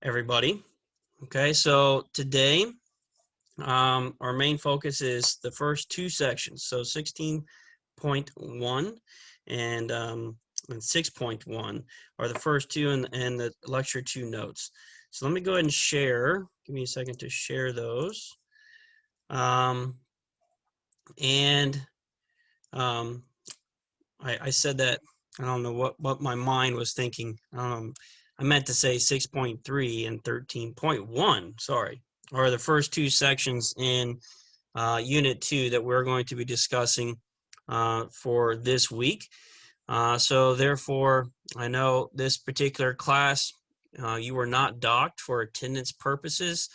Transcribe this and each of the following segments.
everybody. Okay, so today our main focus is the first two sections. So 16.1 and 6.1 are the first two and the lecture 2 notes. So let me go ahead and share. Give me a second to share those. And I said that, I don't know what my mind was thinking. I meant to say 6.3 and 13.1, sorry, are the first two sections in Unit 2 that we're going to be discussing for this week. So therefore, I know this particular class, you were not docked for attendance purposes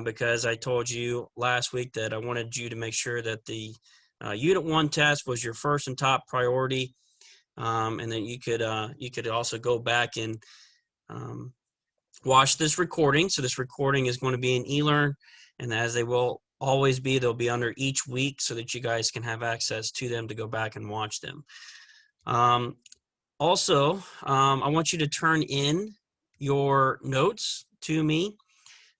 because I told you last week that I wanted you to make sure that the Unit 1 test was your first and top priority. And then you could also go back and watch this recording. So this recording is going to be in eLearn, and as they will always be, they'll be under each week so that you guys can have access to them to go back and watch them. Also, I want you to turn in your notes to me,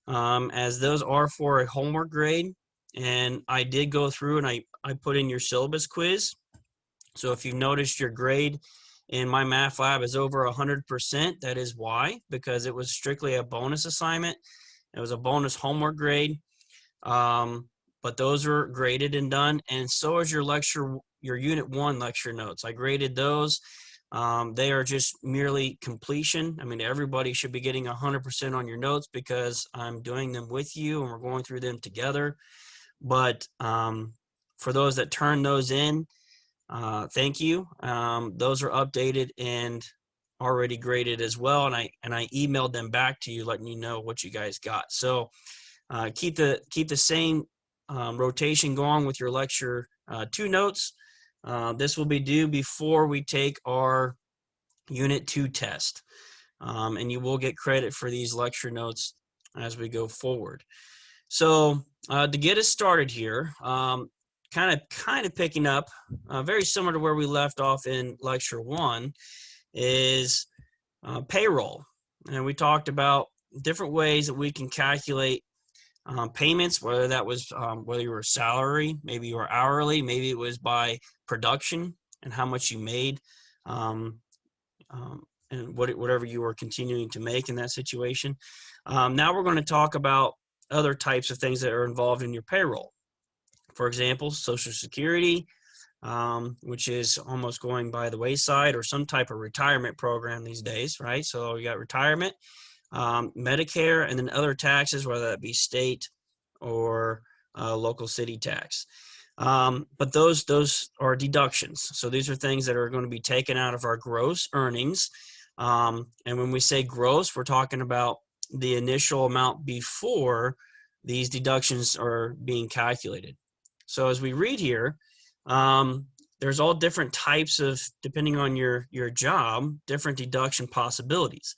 as those are for a homework grade. And I did go through and I put in your syllabus quiz. So if you've noticed your grade in my math lab is over 100%, that is why, because it was strictly a bonus assignment. It was a bonus homework grade. But those are graded and done. And so is your Unit 1 lecture notes. I graded those. They are just merely completion. I mean, everybody should be getting 100% on your notes because I'm doing them with you and we're going through them together. But for those that turn those in, thank you. Those are updated and already graded as well, and I emailed them back to you, letting you know what you guys got. So keep the same rotation going with your lecture 2 notes. This will be due before we take our Unit 2 test, and you will get credit for these lecture notes as we go forward. So to get us started here, kind of picking up, very similar to where we left off in lecture 1, is payroll. And we talked about different ways that we can calculate payments, whether that was whether you were salary, maybe you were hourly, maybe it was by production and how much you made, and whatever you were continuing to make in that situation. Now we're going to talk about other types of things that are involved in your payroll. For example, Social Security, which is almost going by the wayside, or some type of retirement program these days, right? So you got retirement, Medicare, and then other taxes, whether that be state or local city tax. But those are deductions. So these are things that are going to be taken out of our gross earnings. And when we say gross, we're talking about the initial amount before these deductions are being calculated. So as we read here, there's all different types of, depending on your job, different deduction possibilities.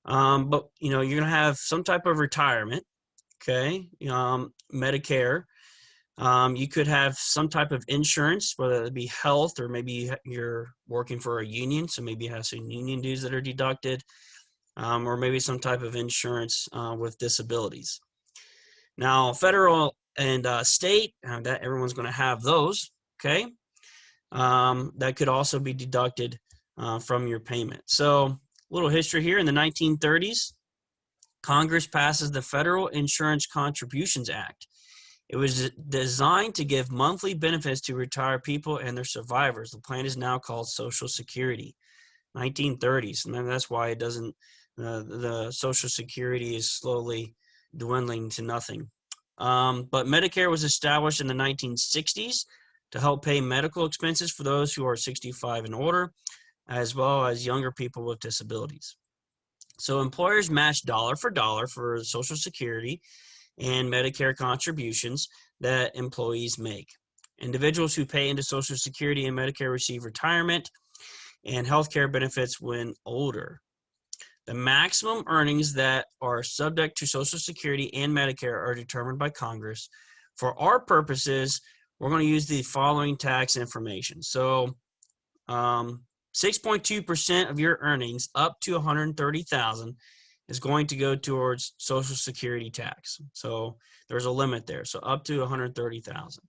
But you're going to have some type of retirement, okay? Medicare. You could have some type of insurance, whether it be health, or maybe you're working for a union, so maybe you have some union dues that are deducted, or maybe some type of insurance with disabilities. Now, federal and state, that everyone's going to have those, okay? That could also be deducted from your payment. So a little history here. In the 1930s, Congress passes the Federal Insurance Contributions Act. It was designed to give monthly benefits to retired people and their survivors. The plan is now called Social Security. 1930s, and that's why it doesn't, the Social Security is slowly dwindling to nothing. But Medicare was established in the 1960s to help pay medical expenses for those who are 65 and older, as well as younger people with disabilities. So employers match dollar for Social Security and Medicare contributions that employees make. Individuals who pay into Social Security and Medicare receive retirement and healthcare benefits when older. The maximum earnings that are subject to Social Security and Medicare are determined by Congress. For our purposes, we're going to use the following tax information. So 6.2% of your earnings up to $130,000 is going to go towards Social Security tax. So there's a limit there. So up to 130,000.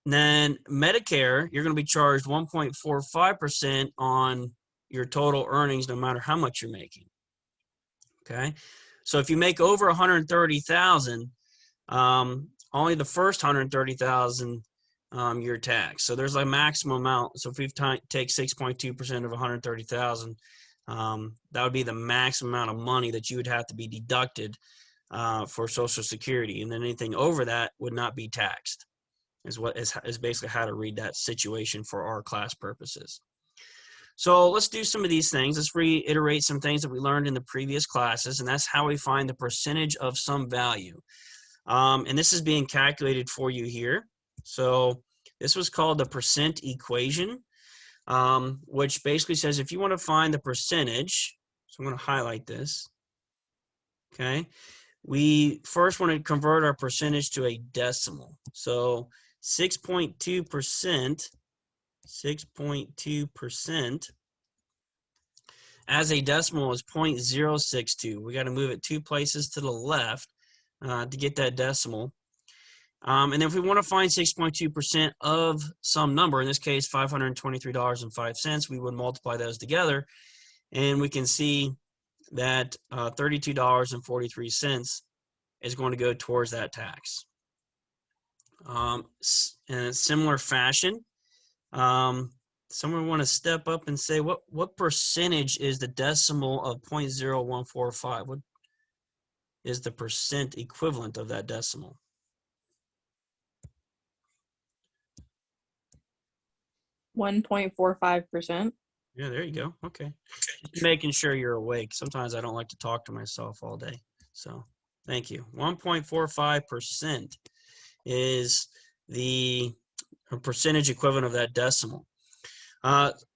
Then Medicare, you're going to be charged 1.45% on your total earnings, no matter how much you're making. Okay, so if you make over 130,000, only the first 130,000 you're taxed. So there's a maximum amount. So if we take 6.2% of 130,000, that would be the maximum amount of money that you would have to be deducted for Social Security, and then anything over that would not be taxed. Is basically how to read that situation for our class purposes. So let's do some of these things. Let's reiterate some things that we learned in the previous classes, and that's how we find the percentage of some value. And this is being calculated for you here. So this was called the percent equation, which basically says if you want to find the percentage, so I'm going to highlight this, okay? We first want to convert our percentage to a decimal. So 6.2% as a decimal is 0.062. We got to move it 2 places to the left to get that decimal. And then if we want to find 6.2% of some number, in this case $523.05, we would multiply those together, and we can see that $32.43 is going to go towards that tax. In a similar fashion, someone want to step up and say what percentage is the decimal of 0.0145? What is the percent equivalent of that decimal? %1.45%. Yeah, there you go. Okay. Just making sure you're awake. Sometimes I don't like to talk to myself all day. So thank you. 1.45% is the percentage equivalent of that decimal.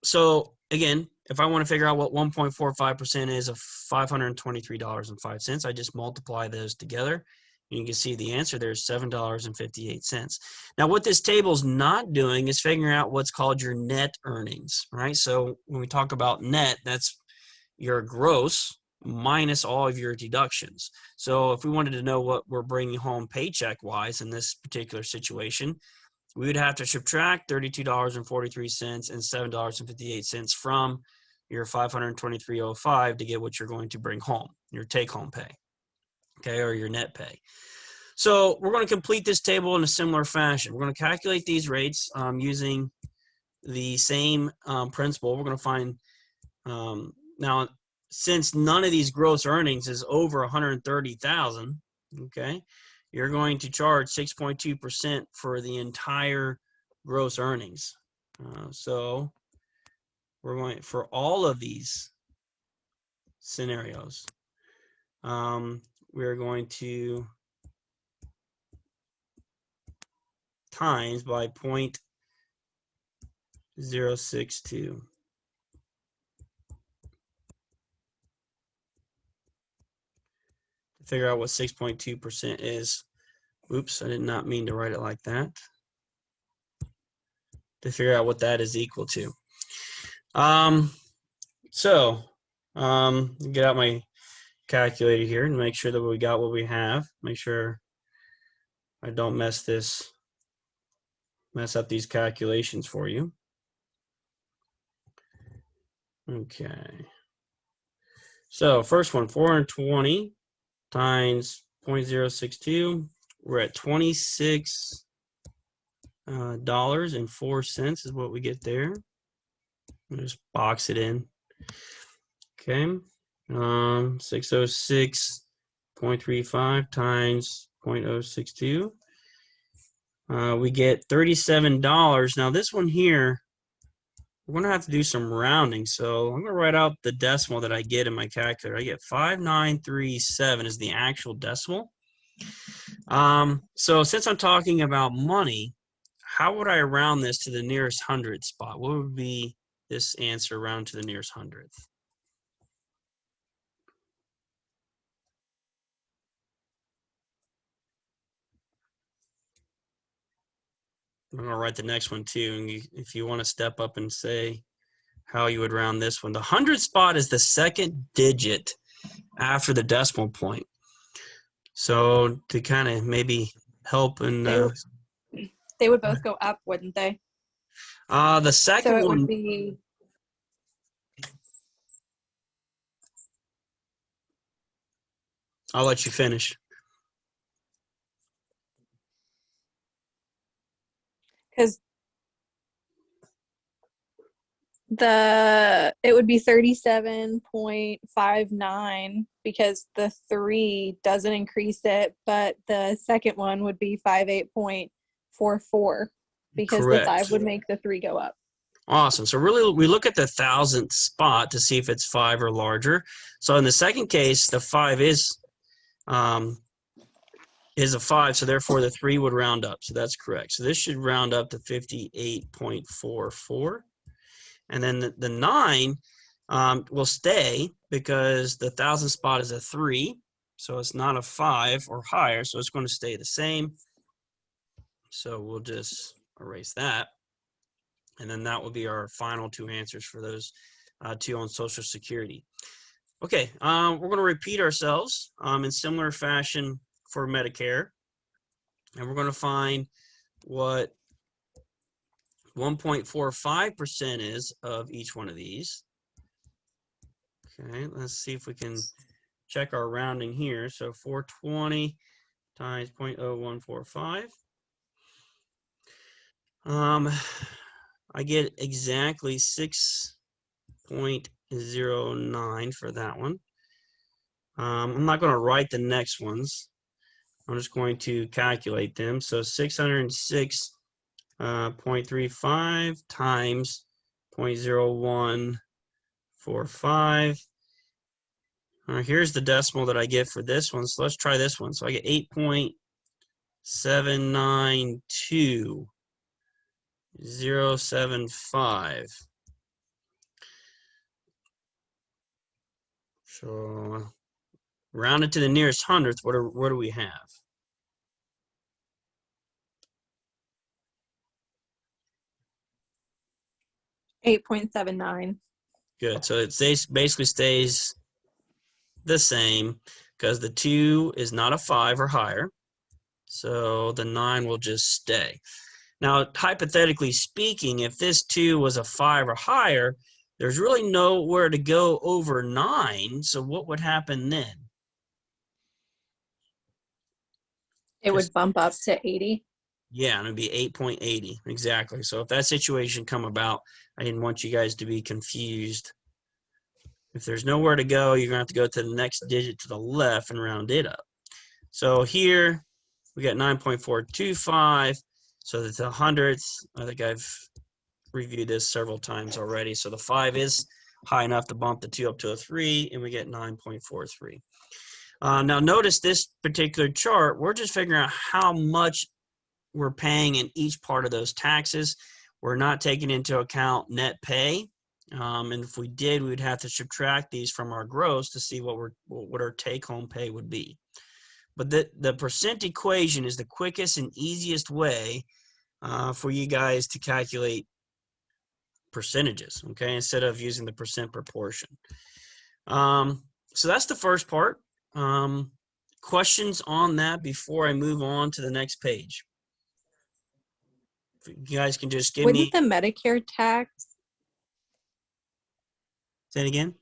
So again, if I want to figure out what 1.45% is of $523.05, I just multiply those together. And you can see the answer there is $7.58. Now, what this table is not doing is figuring out what's called your net earnings, right? So when we talk about net, that's your gross minus all of your deductions. So if we wanted to know what we're bringing home paycheck-wise in this particular situation, we would have to subtract $32.43 and $7.58 from your $523.05 to get what you're going to bring home, your take-home pay, okay, or your net pay. So we're going to complete this table in a similar fashion. We're going to calculate these rates using the same principle. We're going to find, now, since none of these gross earnings is over 130,000, okay, you're going to charge 6.2% for the entire gross earnings. So we're going, for all of these scenarios, we're going to times by 0.062. Figure out what 6.2% is. Oops, I did not mean to write it like that. To figure out what that is equal to. Get out my calculator here and make sure that we got what we have. Make sure I don't mess up these calculations for you. Okay. So first one, 420 times 0.062. We're at $26.04 is what we get there. I'll just box it in. Okay. 606.35 times 0.062. We get $37. Now this one here, we're going to have to do some rounding. So I'm going to write out the decimal that I get in my calculator. I get 5937 is the actual decimal. So since I'm talking about money, how would I round this to the nearest hundred spot? What would be this answer round to the nearest hundredth? I'm going to write the next one too. And if you want to step up and say how you would round this one. The 100 spot is the second digit after the decimal point. So to kind of maybe help in they would both go up, wouldn't they? the second So it one would be, I'll let you finish. because it would be 37.59 because the 3 doesn't increase it, but the second one would be 58.44 because the 5 Correct. would make the 3 go up. Awesome. So really, we look at the 1,000th spot to see if it's 5 or larger. So in the second case, the 5 is a 5, so therefore the 3 would round up. So that's correct. So this should round up to 58.44. And then the 9 will stay because the 1,000th spot is a 3. So it's not a 5 or higher. So it's going to stay the same. So we'll just erase that. And then that will be our final 2 answers for those 2 on Social Security. Okay, we're going to repeat ourselves in similar fashion for Medicare. And we're going to find what 1.45% is of each one of these. Okay, let's see if we can check our rounding here. So 420 times 0.0145. I get exactly 6.09 for that one. I'm not going to write the next ones. I'm just going to calculate them. So 606.35 times 0.0145. Here's the decimal that I get for this one. So let's try this one. So I get 8.792075. So rounded to the nearest hundredth, what do we have? $8.79. Good. So it basically stays the same because the 2 is not a 5 or higher. So the 9 will just stay. Now, hypothetically speaking, if this 2 was a 5 or higher, there's really nowhere to go over 9. So what would happen then? It would bump up to 80. Yeah, and it'd be 8.80. Exactly. So if that situation come about, I didn't want you guys to be confused. If there's nowhere to go, you're going to have to go to the next digit to the left and round it up. So here we got 9.425. So that's the hundredths. I think I've reviewed this several times already. So the 5 is high enough to bump the 2 up to a 3, and we get 9.43. Now notice this particular chart, we're just figuring out how much we're paying in each part of those taxes. We're not taking into account net pay. And if we did, we would have to subtract these from our gross to see what our take-home pay would be. But the percent equation is the quickest and easiest way for you guys to calculate percentages, okay, instead of using the percent proportion. So that's the first part. Questions on that before I move on to the next page? If you guys can just give me. Wouldn't the Medicare tax? Say it again.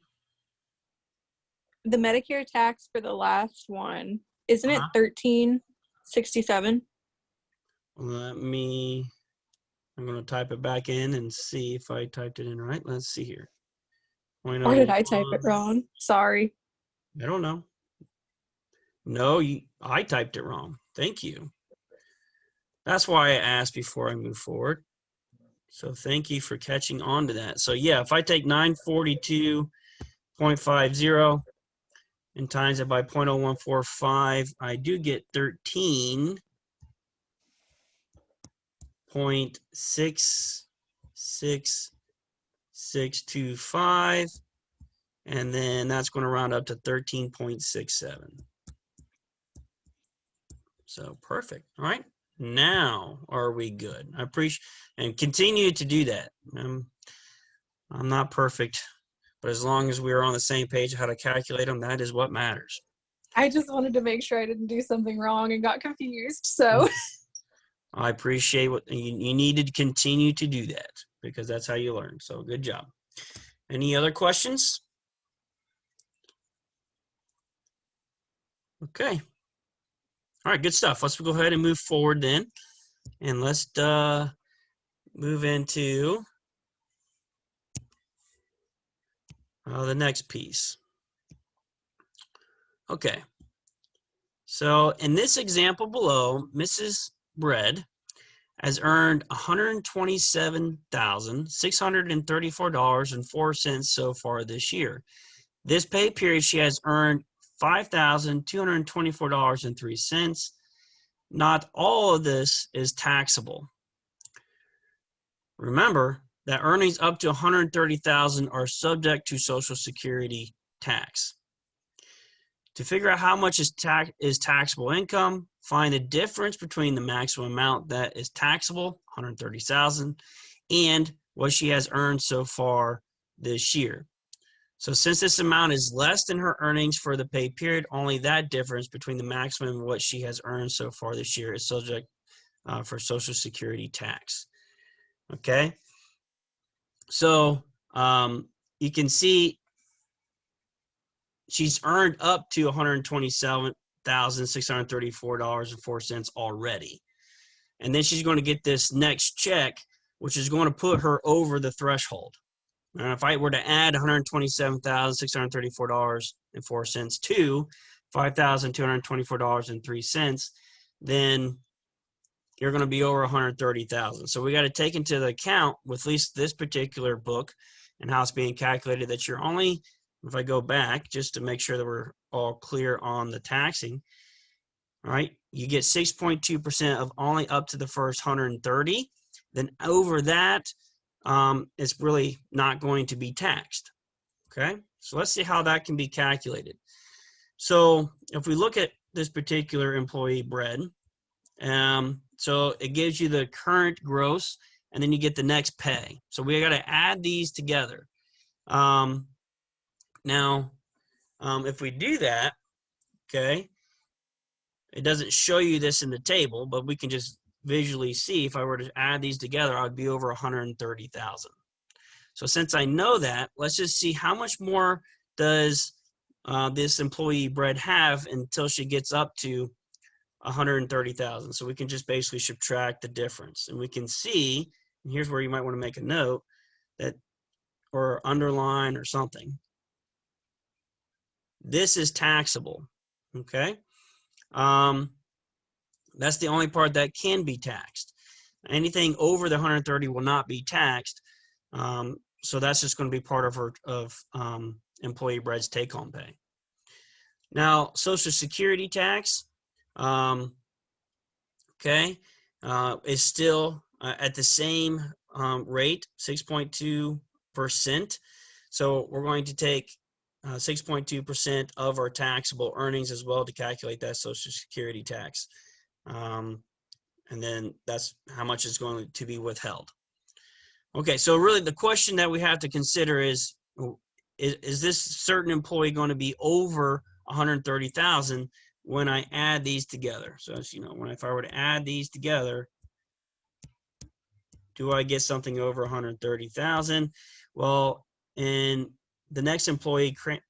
The Medicare tax for the last one, isn't it $13.67? I'm going to type it back in and see if I typed it in right. Let's see here. Or did I type it wrong? Sorry. I don't know. No, I typed it wrong. Thank you. That's why I asked before I move forward. So thank you for catching on to that. So yeah, if I take 942.50 and times it by 0.0145, I do get 13.66625, and then that's going to round up to 13.67. So perfect. All right. Now are we good? I appreciate and continue to do that. I'm not perfect, but as long as we're on the same page of how to calculate them, that is what matters. I just wanted to make sure I didn't do something wrong and got confused. So I appreciate what you need to continue to do that because that's how you learn. So good job. Any other questions? Okay. All right, good stuff. Let's go ahead and move forward then. And let's move into the next piece. Okay. So in this example below, Mrs. Bread has earned $127,634.04 so far this year. This pay period, she has earned $5,224.03. Not all of this is taxable. Remember that earnings up to $130,000 are subject to Social Security tax. To figure out how much is taxable income, find the difference between the maximum amount that is taxable, $130,000, and what she has earned so far this year. So since this amount is less than her earnings for the pay period, only that difference between the maximum and what she has earned so far this year is subject for Social Security tax. Okay, so you can see she's earned up to $127,634.04 already. And then she's going to get this next check, which is going to put her over the threshold. Now, if I were to add $127,634.04 to $5,224.03, then you're going to be over $130,000. So we got to take into account with at least this particular book and how it's being calculated that you're only, if I go back just to make sure that we're all clear on the taxing, all right, you get 6.2% of only up to the first 130. Then over that, it's really not going to be taxed. Okay, so let's see how that can be calculated. So if we look at this particular employee Bread, so it gives you the current gross, and then you get the next pay. So we got to add these together. Now, if we do that, okay, it doesn't show you this in the table, but we can just visually see if I were to add these together, I would be over 130,000. So since I know that, let's just see how much more does this employee Bread have until she gets up to 130,000. So we can just basically subtract the difference, and we can see, and here's where you might want to make a note that, or underline or something. This is taxable. Okay. That's the only part that can be taxed. Anything over the 130 will not be taxed. So that's just going to be part of her employee Bread's take-home pay. Now, Social Security tax, okay, is still at the same rate, 6.2%. So we're going to take 6.2% of our taxable earnings as well to calculate that Social Security tax. And then that's how much is going to be withheld. Okay, so really the question that we have to consider is this certain employee going to be over 130,000 when I add these together? So as you know, if I were to add these together, do I get something over 130,000? Well, in the next employee, Cranber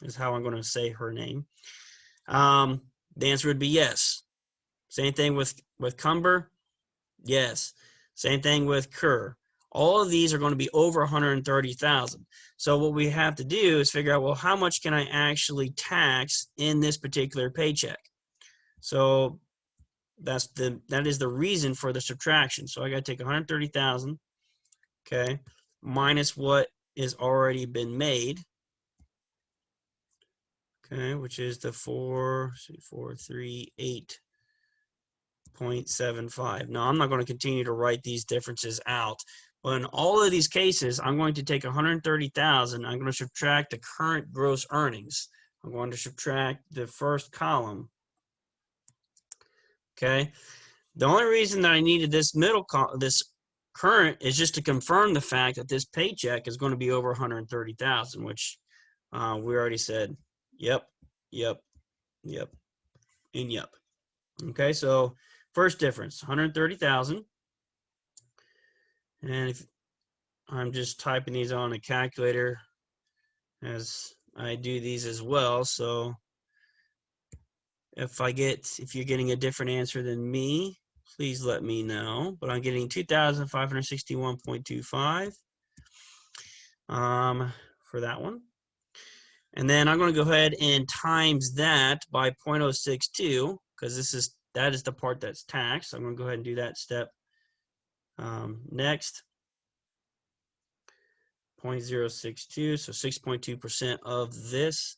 is how I'm going to say her name. The answer would be yes. Same thing with Cumber. Yes. Same thing with Kerr. All of these are going to be over 130,000. So what we have to do is figure out, well, how much can I actually tax in this particular paycheck? So that is the reason for the subtraction. So I got to take 130,000, okay, minus what is already been made, okay, which is the 438.75. Now I'm not going to continue to write these differences out. But in all of these cases, I'm going to take 130,000. I'm going to subtract the current gross earnings. I'm going to subtract the first column. Okay. The only reason that I needed this current is just to confirm the fact that this paycheck is going to be over 130,000, which we already said, yep, yep, yep, and yep. Okay, so first difference, 130,000. And if I'm just typing these on a calculator as I do these as well. So if you're getting a different answer than me, please let me know. But I'm getting 2,561.25 for that one. And then I'm going to go ahead and times that by 0.062 because that is the part that's taxed. I'm going to go ahead and do that step next. 0.062, so 6.2% of this.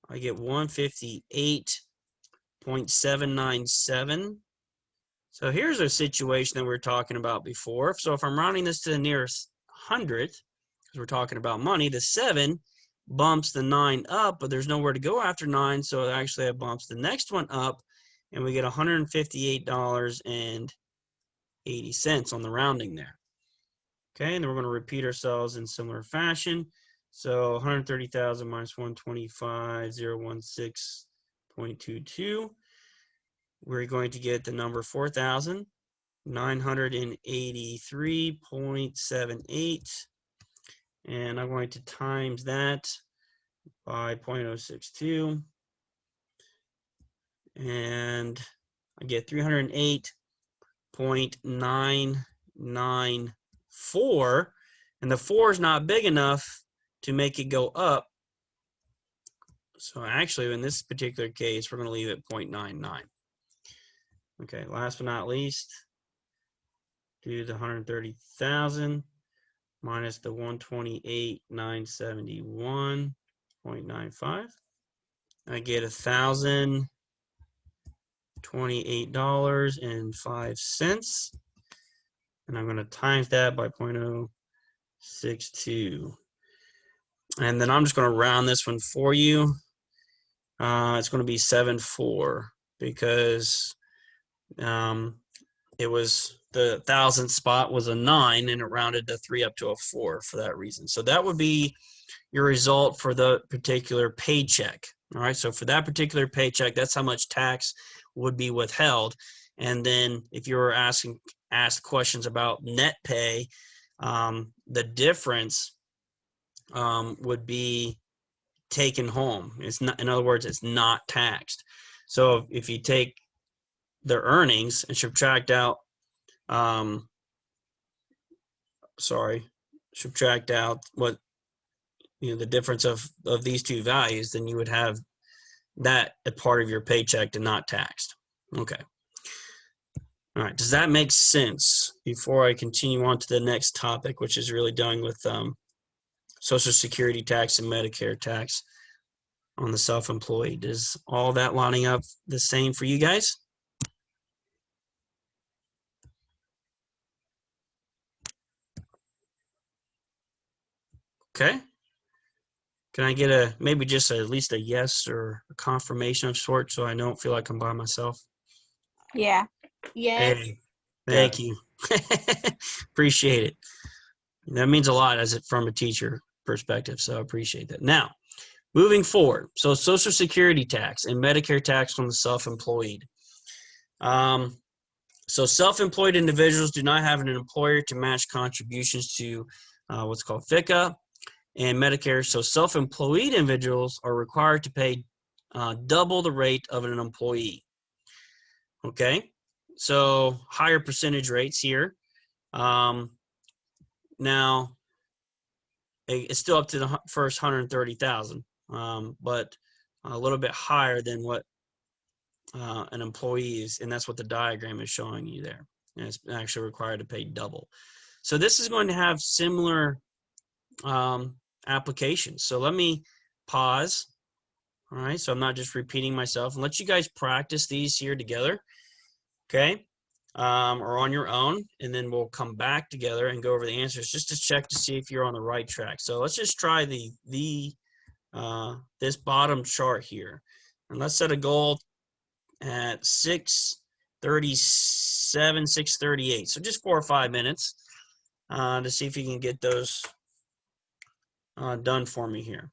I get 158.797. So here's a situation that we were talking about before. So if I'm rounding this to the nearest hundredth, because we're talking about money, the 7 bumps the 9 up, but there's nowhere to go after 9, so actually it bumps the next one up, and we get $158.80 on the rounding there. Okay, and then we're going to repeat ourselves in similar fashion. So 130,000 minus 125,016.22. We're going to get the number 4,983.78. And I'm going to times that by 0.062. And I get 308.994. And the 4 is not big enough to make it go up. So actually, in this particular case, we're going to leave it 0.99. Okay, last but not least, do the 130,000 minus the 128,971.95. I get $1,028.05. And I'm going to times that by 0.062. And then I'm just going to round this one for you. It's going to be 7.4 because it was the thousandth spot was a 9 and it rounded the 3 up to a 4 for that reason. So that would be your result for the particular paycheck. All right, so for that particular paycheck, that's how much tax would be withheld. And then if you were asked questions about net pay, the difference would be taken home. It's not, in other words, it's not taxed. So if you take their earnings and subtract out, subtract out what, the difference of these two values, then you would have that a part of your paycheck and not taxed. Okay. All right. Does that make sense before I continue on to the next topic, which is really dealing with Social Security tax and Medicare tax on the self-employed? Is all that lining up the same for you guys? Okay. Can I get maybe just at least a yes or a confirmation of sorts so I don't feel like I'm by myself? Yeah. Yes. Hey, thank you. Appreciate it. That means a lot from a teacher perspective, so I appreciate that. Now, moving forward, so Social Security tax and Medicare tax on the self-employed. So self-employed individuals do not have an employer to match contributions to what's called FICA and Medicare. So self-employed individuals are required to pay double the rate of an employee. Okay, so higher percentage rates here. Now, it's still up to the first 130,000, but a little bit higher than what an employee is, and that's what the diagram is showing you there. And it's actually required to pay double. So this is going to have similar applications. So let me pause. All right, so I'm not just repeating myself, and let you guys practice these here together, okay, or on your own, and then we'll come back together and go over the answers just to check to see if you're on the right track. So let's just try this bottom chart here, and let's set a goal at 6 37,638. So just 4 or 5 minutes to see if you can get those done for me here.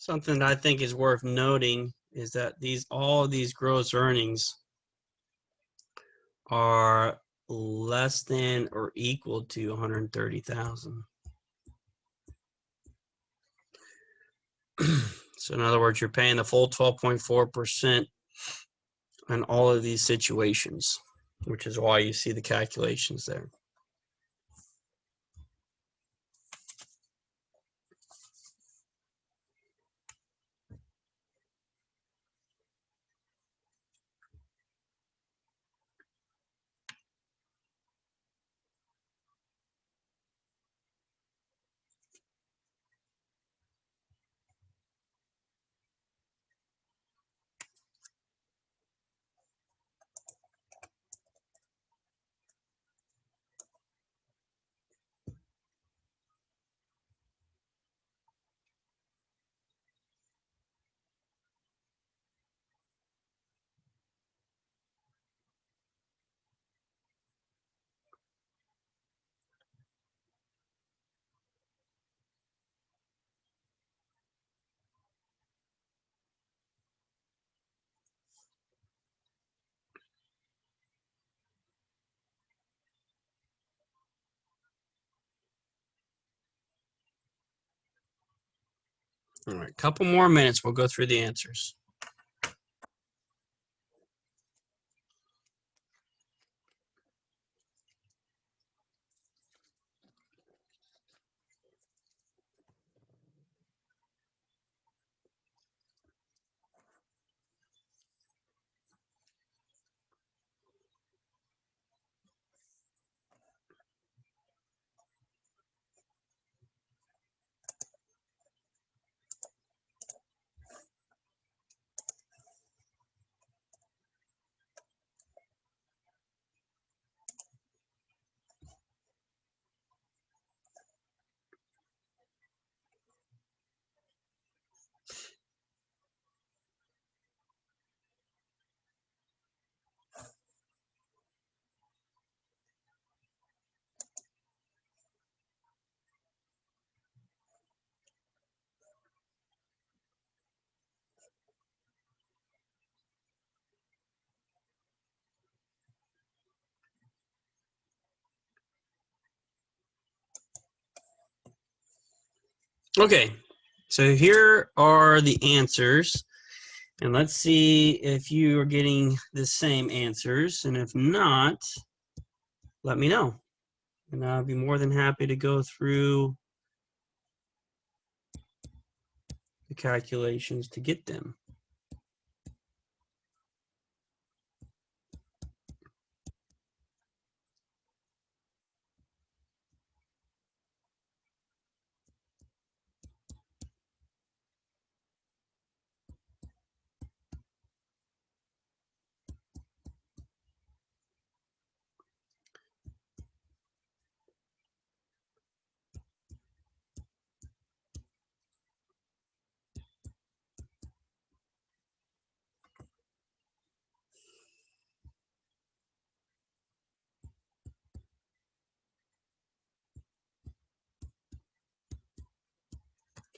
Something that I think is worth noting is that all of these gross earnings are less than or equal to 130,000. So in other words, you're paying the full 12.4% in all of these situations, which is why you see the calculations there. All right, couple more minutes. We'll go through the answers. Okay, so here are the answers. And let's see if you are getting the same answers. And if not, let me know. And I'll be more than happy to go through the calculations to get them.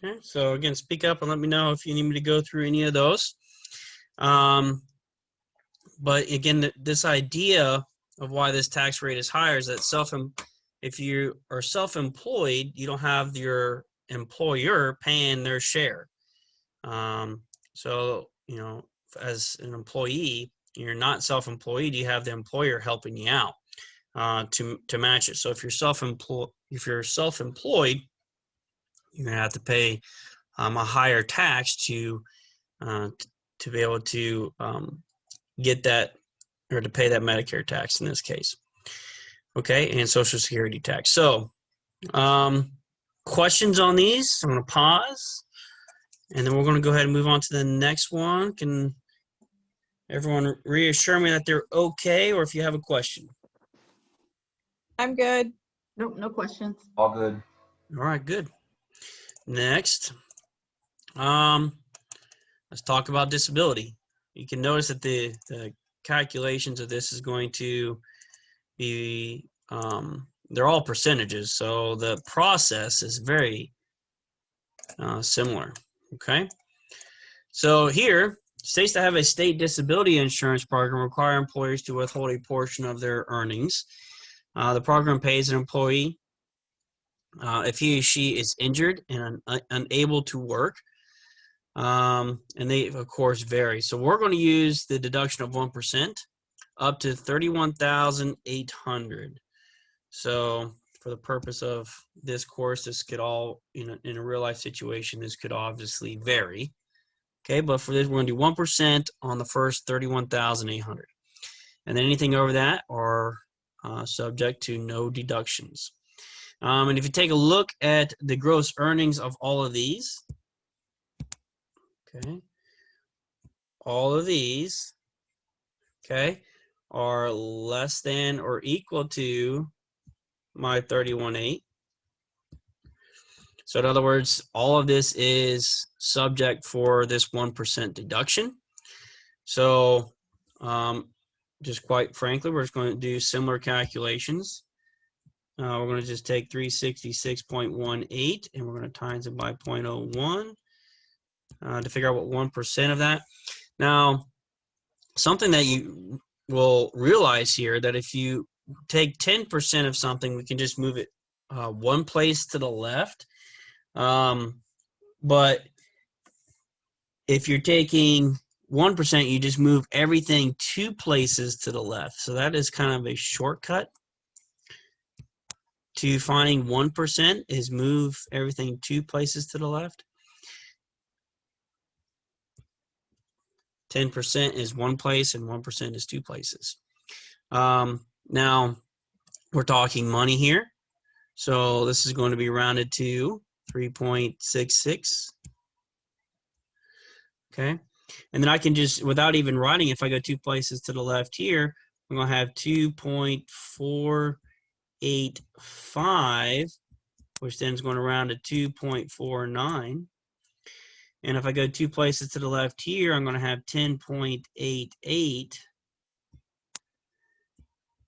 Okay, so again, speak up and let me know if you need me to go through any of those. But again, this idea of why this tax rate is higher is that if you are self-employed, you don't have your employer paying their share. So, you know, as an employee, you're not self-employed, you have the employer helping you out to match it. So if you're self-employed, you're gonna have to pay a higher tax to be able to get that, or to pay that Medicare tax in this case. Okay, and Social Security tax. So, questions on these? I'm going to pause, and then we're going to go ahead and move on to the next one. Can everyone reassure me that they're okay, or if you have a question? I'm good. Nope, no questions. All good. All right, good. Next, let's talk about disability. You can notice that the calculations of this is going to be, they're all percentages, so the process is very similar. Okay, so here, states that have a state disability insurance program require employers to withhold a portion of their earnings. The program pays an employee if he or she is injured and unable to work. And they, of course, vary. So we're going to use the deduction of 1% up to $31,800. So for the purpose of this course, this could all, in a real life situation, this could obviously vary. Okay, but for this, we're going to do 1% on the first $31,800. And then anything over that are subject to no deductions. And if you take a look at the gross earnings of all of these, okay, all of these, okay, are less than or equal to my 31.8. So in other words, all of this is subject for this 1% deduction. So just quite frankly, we're just going to do similar calculations. We're going to just take 366.18 and we're going to times it by 0.01 to figure out what 1% of that. Now, something that you will realize here, that if you take 10% of something, we can just move it one place to the left. But if you're taking 1%, you just move everything 2 places to the left. So that is kind of a shortcut to finding 1%, is move everything 2 places to the left. 10% is 1 place and 1% is 2 places. Now we're talking money here. So this is going to be rounded to 3.66. Okay. And then I can just, without even writing, if I go 2 places to the left here, I'm going to have 2.485, which then is going to round to 2.49. And if I go 2 places to the left here, I'm going to have 10.88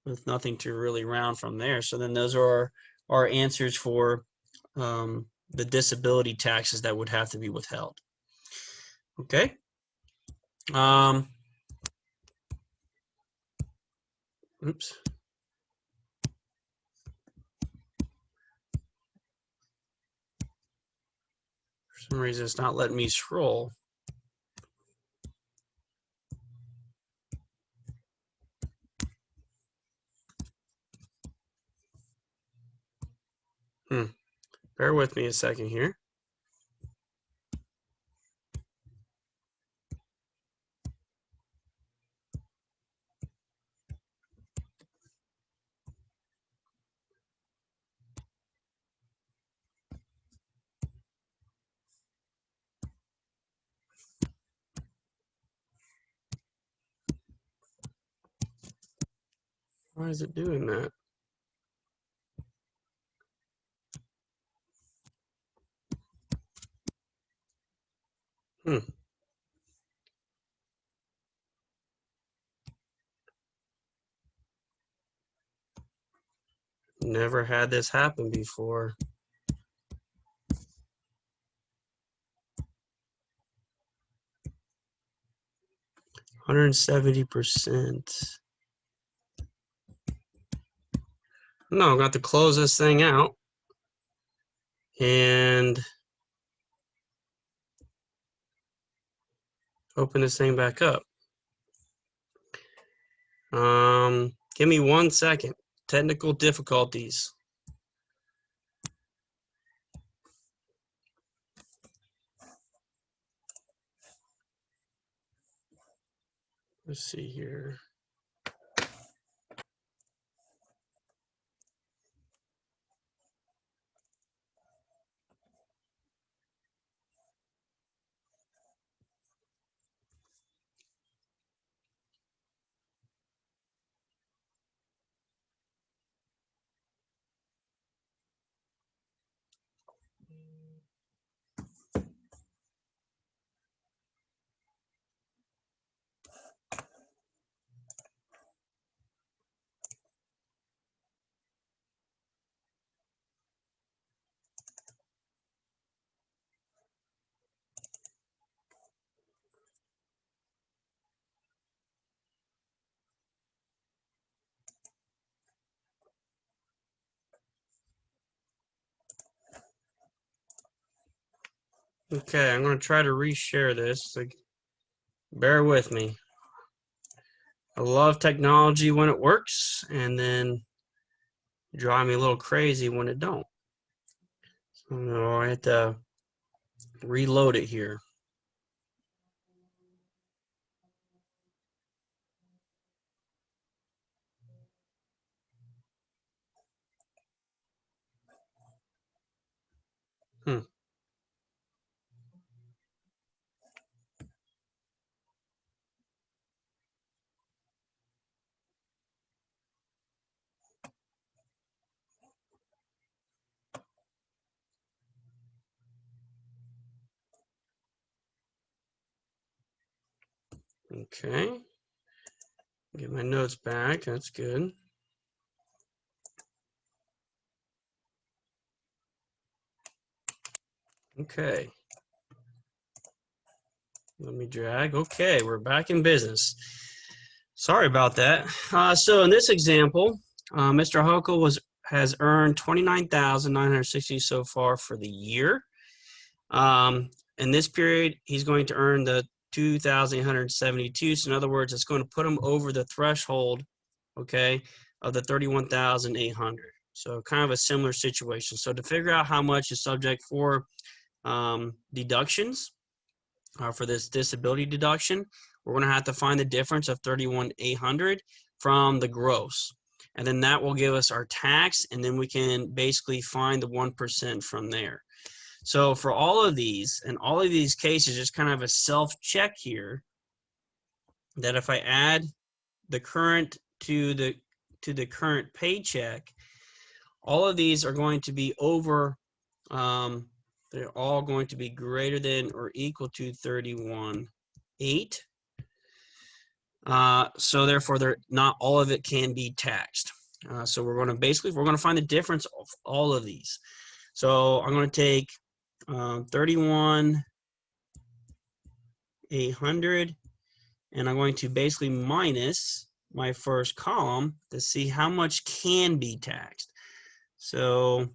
with nothing to really round from there. So then those are our answers for the disability taxes that would have to be withheld. Okay. Oops. For some reason, it's not letting me scroll. Bear with me a second here. Why is it doing that? Never had this happen before. 170%. No, I'm going to have to close this thing out and open this thing back up. Give me 1 second. Technical difficulties. Let's see here. Okay, I'm going to try to reshare this. Like, bear with me. I love technology when it works, and then drive me a little crazy when it don't. So I have to reload it here. Okay. Get my notes back. That's good. Okay. Let me drag. Okay, we're back in business. Sorry about that. So in this example, Mr. Hochul has earned 29,960 so far for the year. In this period, he's going to earn the 2,872. So in other words, it's going to put him over the threshold, okay, of the 31,800. So kind of a similar situation. So to figure out how much is subject for deductions for this disability deduction, we're going to have to find the difference of 31,800 from the gross. And then that will give us our tax, and then we can basically find the 1% from there. So for all of these, and all of these cases, just kind of a self-check here, that if I add the current to the current paycheck, all of these are going to be over, they're all going to be greater than or equal to 31,800. So therefore, they're not all of it can be taxed. So we're going to find the difference of all of these. So I'm going to take 31,800, and I'm going to basically minus my first column to see how much can be taxed. So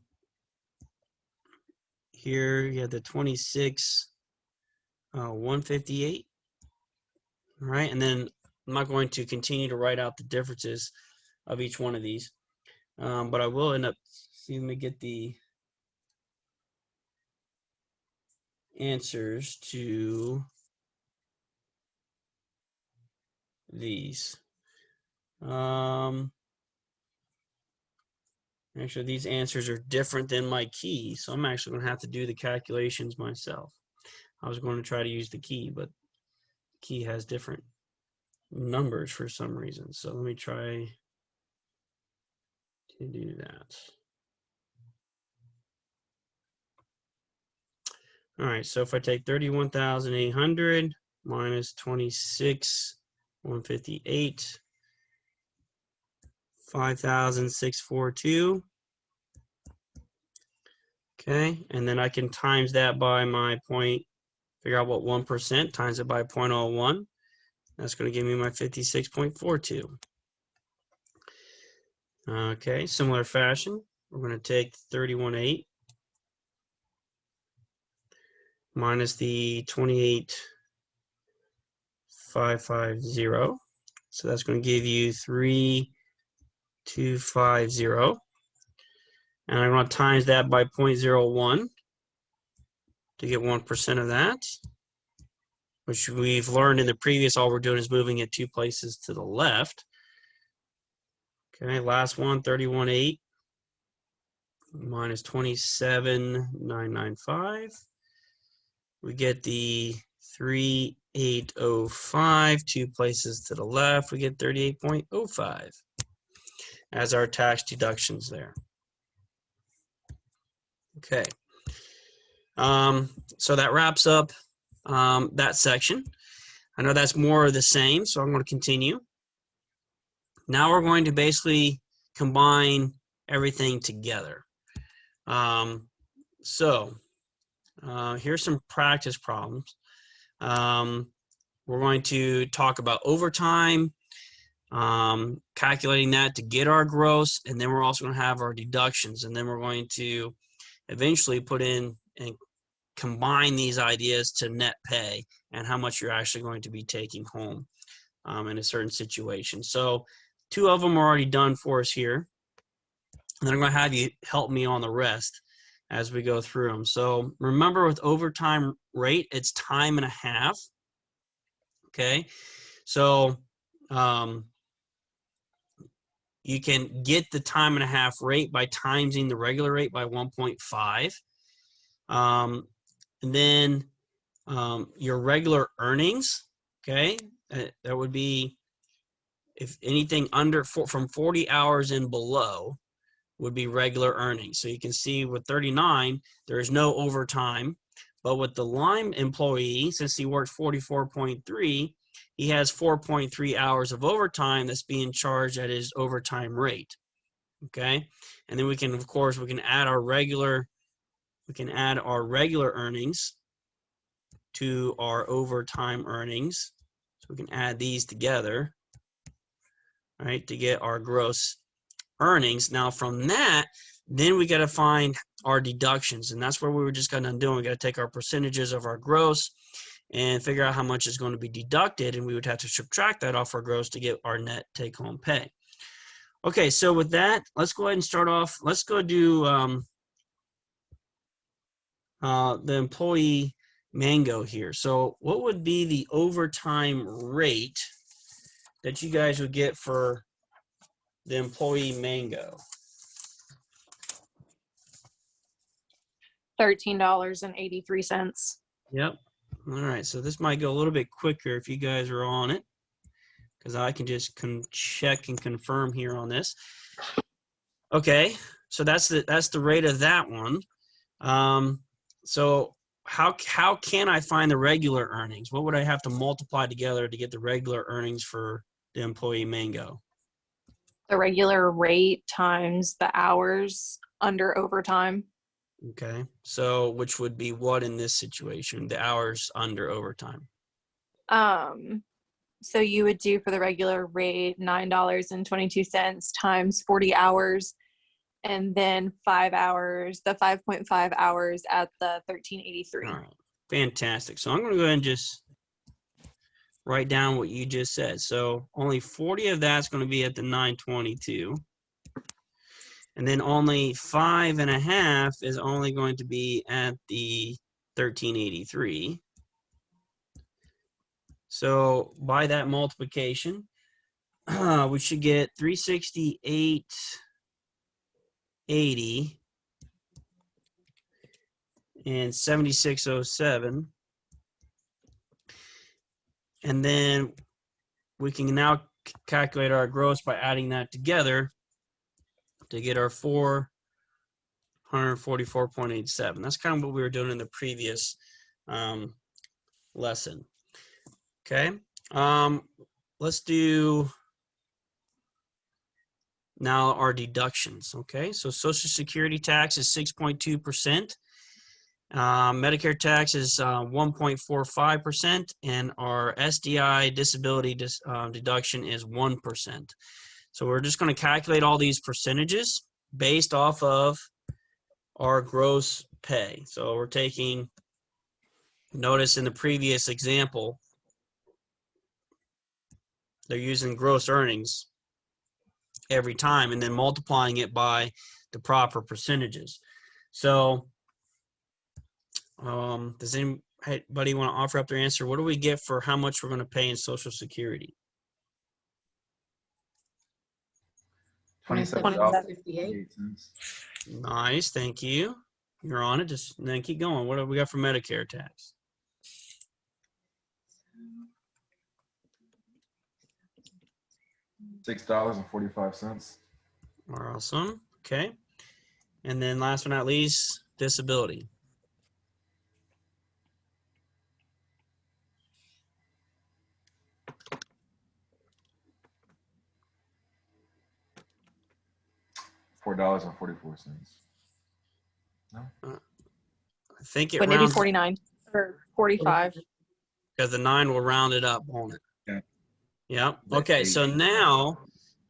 here you have the 26,158. All right, and then I'm not going to continue to write out the differences of each one of these, but I will end up seeing me get the answers to these. Actually, these answers are different than my key, so I'm actually going to have to do the calculations myself. I was going to try to use the key, but the key has different numbers for some reason. So let me try to do that. All right, so if I take 31,800 minus 26,158, 5,642. Okay, and then I can times that by my point, figure out what 1%, times it by 0.01. That's going to give me my 56.42. Okay, similar fashion, we're going to take 31.8 minus the 28,550. So that's going to give you 3,250. And I'm going to times that by 0.01 to get 1% of that, which we've learned in the previous, all we're doing is moving it 2 places to the left. Okay, last one, 31.8 minus 27,995. We get the 3,805, 2 places to the left. We get 38.05 as our tax deductions there. Okay. So that wraps up that section. I know that's more of the same, so I'm going to continue. Now we're going to basically combine everything together. Here's some practice problems. We're going to talk about overtime, calculating that to get our gross, and then we're also going to have our deductions, and then we're going to eventually put in and combine these ideas to net pay and how much you're actually going to be taking home in a certain situation. So 2 of them are already done for us here. And then I'm going to have you help me on the rest as we go through them. So remember, with overtime rate, it's time and a half. Okay. So you can get the time and a half rate by timesing the regular rate by 1.5. And then your regular earnings, okay, that would be, if anything under from 40 hours and below would be regular earnings. So you can see with 39, there is no overtime. But with the Lime employee, since he works 44.3, he has 4.3 hours of overtime that's being charged at his overtime rate. Okay, and then we can, of course, we can add our regular earnings to our overtime earnings. So we can add these together, right, to get our gross earnings. Now from that, then we got to find our deductions, and that's where we were just kind of doing. We got to take our percentages of our gross and figure out how much is going to be deducted, and we would have to subtract that off our gross to get our net take-home pay. Okay, so with that, let's go ahead and start off. Let's go do the employee mango here. So what would be the overtime rate that you guys would get for the employee mango? $13.83. Yep. All right, so this might go a little bit quicker if you guys are on it, because I can just check and confirm here on this. Okay, so that's the rate of that one. So how can I find the regular earnings? What would I have to multiply together to get the regular earnings for the employee mango? The regular rate times the hours under overtime. Okay, so which would be what in this situation? The hours under overtime. So you would do for the regular rate $9.22 times 40 hours, and then 5 hours, the 5.5 hours at the $13.83. All right, fantastic. So I'm going to go ahead and just write down what you just said. So only 40 of that's going to be at the 922. And then only 5.5 is only going to be at the 1383. So by that multiplication, we should get 368.80 and 7607. And then we can now calculate our gross by adding that together to get our 444.87. That's kind of what we were doing in the previous lesson. Okay, let's do now our deductions. Okay, so Social Security tax is 6.2%. Medicare tax is 1.45%, and our SDI disability deduction is 1%. So we're just going to calculate all these percentages based off of our gross pay. So we're taking, notice in the previous example, they're using gross earnings every time and then multiplying it by the proper percentages. So does anybody want to offer up their answer? What do we get for how much we're going to pay in Social Security? $27.58. Nice, thank you. You're on it. Just then keep going. What do we got for Medicare tax? $6.45. Awesome. Okay. And then last but not least, disability. $4.44. No? I think it Wouldn't it be rounds 49 or 45? because the 9 will round it up, won't it? Yeah. Yep. The Okay. 8. So now,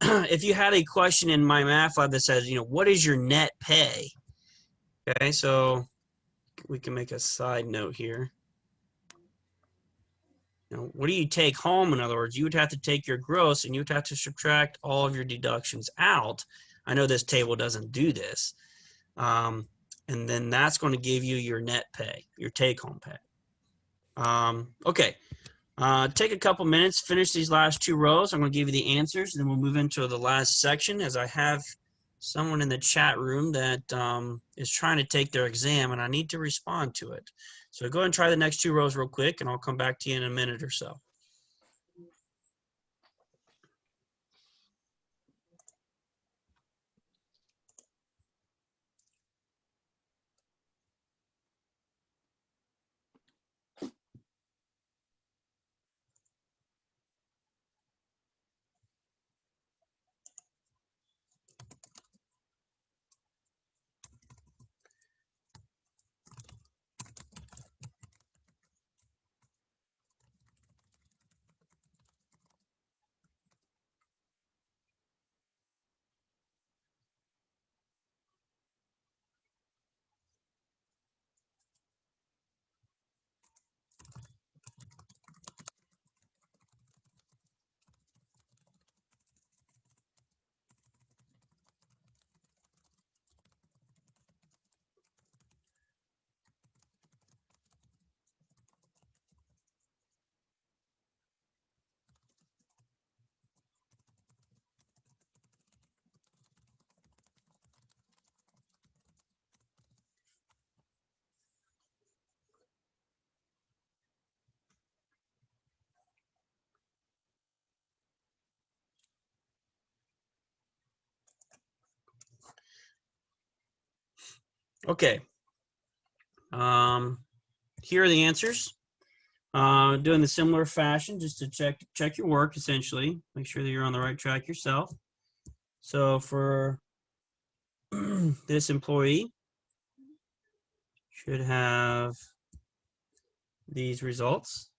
if you had a question in my math lab that says, what is your net pay? Okay. So we can make a side note here. What do you take home? In other words, you would have to take your gross and you would have to subtract all of your deductions out. I know this table doesn't do this. And then that's going to give you your net pay, your take home pay. Okay. Take a couple minutes, finish these last 2 rows. I'm going to give you the answers, and then we'll move into the last section as I have someone in the chat room that is trying to take their exam, and I need to respond to it. So go ahead and try the next 2 rows real quick, and I'll come back to you in a minute or so. Okay. Here are the answers. Doing the similar fashion just to check your work, essentially. Make sure that you're on the right track yourself. So for this employee, should have these results.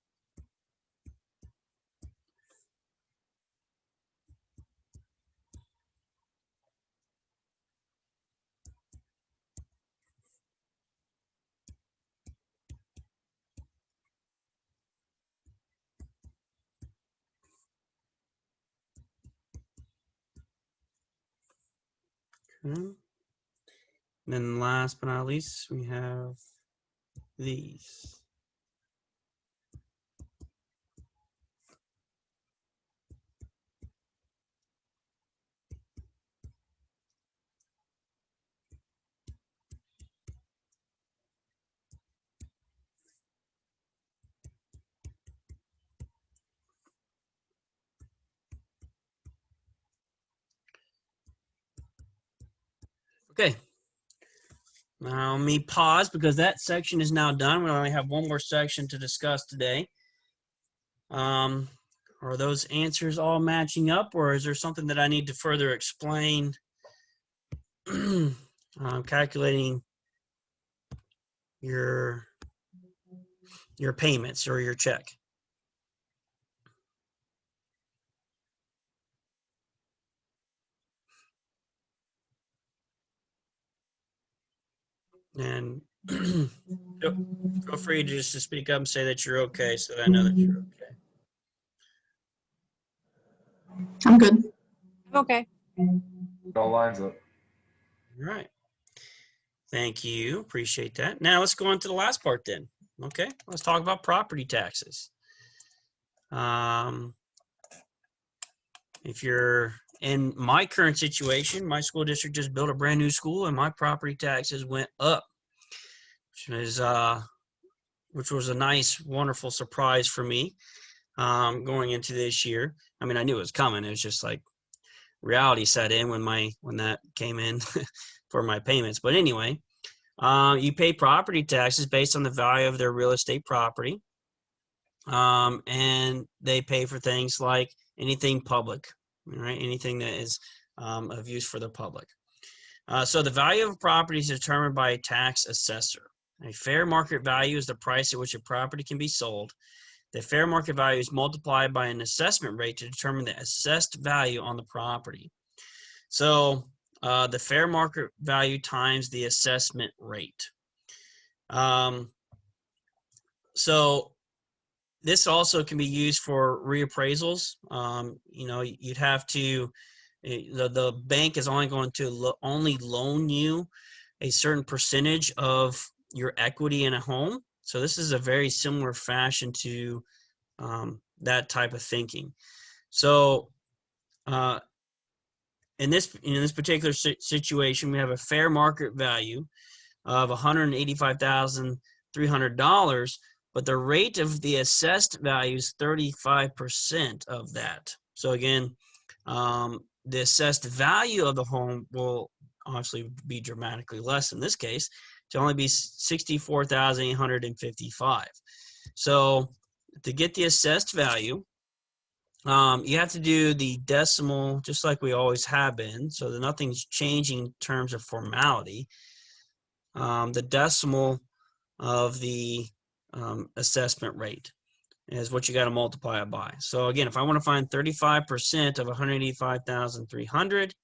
Okay. And then last but not least, we have these. Okay. Now let me pause because that section is now done. We only have one more section to discuss today. Are those answers all matching up, or is there something that I need to further explain? Calculating your payments or your check. And feel free to just to speak up and say that you're okay, so that I know that you're okay. I'm good. Okay. It all lines up. All right. Thank you. Appreciate that. Now let's go on to the last part then. Okay. Let's talk about property taxes. If you're in my current situation, my school district just built a brand new school and my property taxes went up, which was a nice, wonderful surprise for me going into this year. I mean, I knew it was coming. It was just like reality set in when that came in for my payments. But anyway, you pay property taxes based on the value of their real estate property. And they pay for things like anything public, right? Anything that is of use for the public. So the value of a property is determined by a tax assessor. A fair market value is the price at which a property can be sold. The fair market value is multiplied by an assessment rate to determine the assessed value on the property. So the fair market value times the assessment rate. So this also can be used for reappraisals. You'd have to, the bank is only going to only loan you a certain percentage of your equity in a home. So this is a very similar fashion to that type of thinking. So in this particular situation, we have a fair market value of $185,300, but the rate of the assessed value is 35% of that. So again, the assessed value of the home will obviously be dramatically less in this case, to only be $64,855. So to get the assessed value, you have to do the decimal just like we always have been, so that nothing's changing in terms of formality. The decimal of the assessment rate is what you got to multiply it by. So again, if I want to find 35% of 185,300,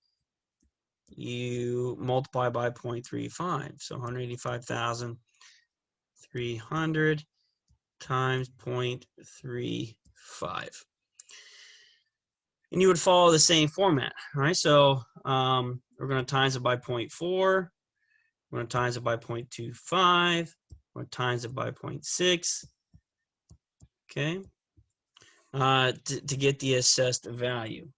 you multiply by 0.35. So 185,300 times 0.35. And you would follow the same format, right? So we're going to times it by 0.4. We're going to times it by 0.25. We're going to times it by 0.6. Okay. To get the assessed value.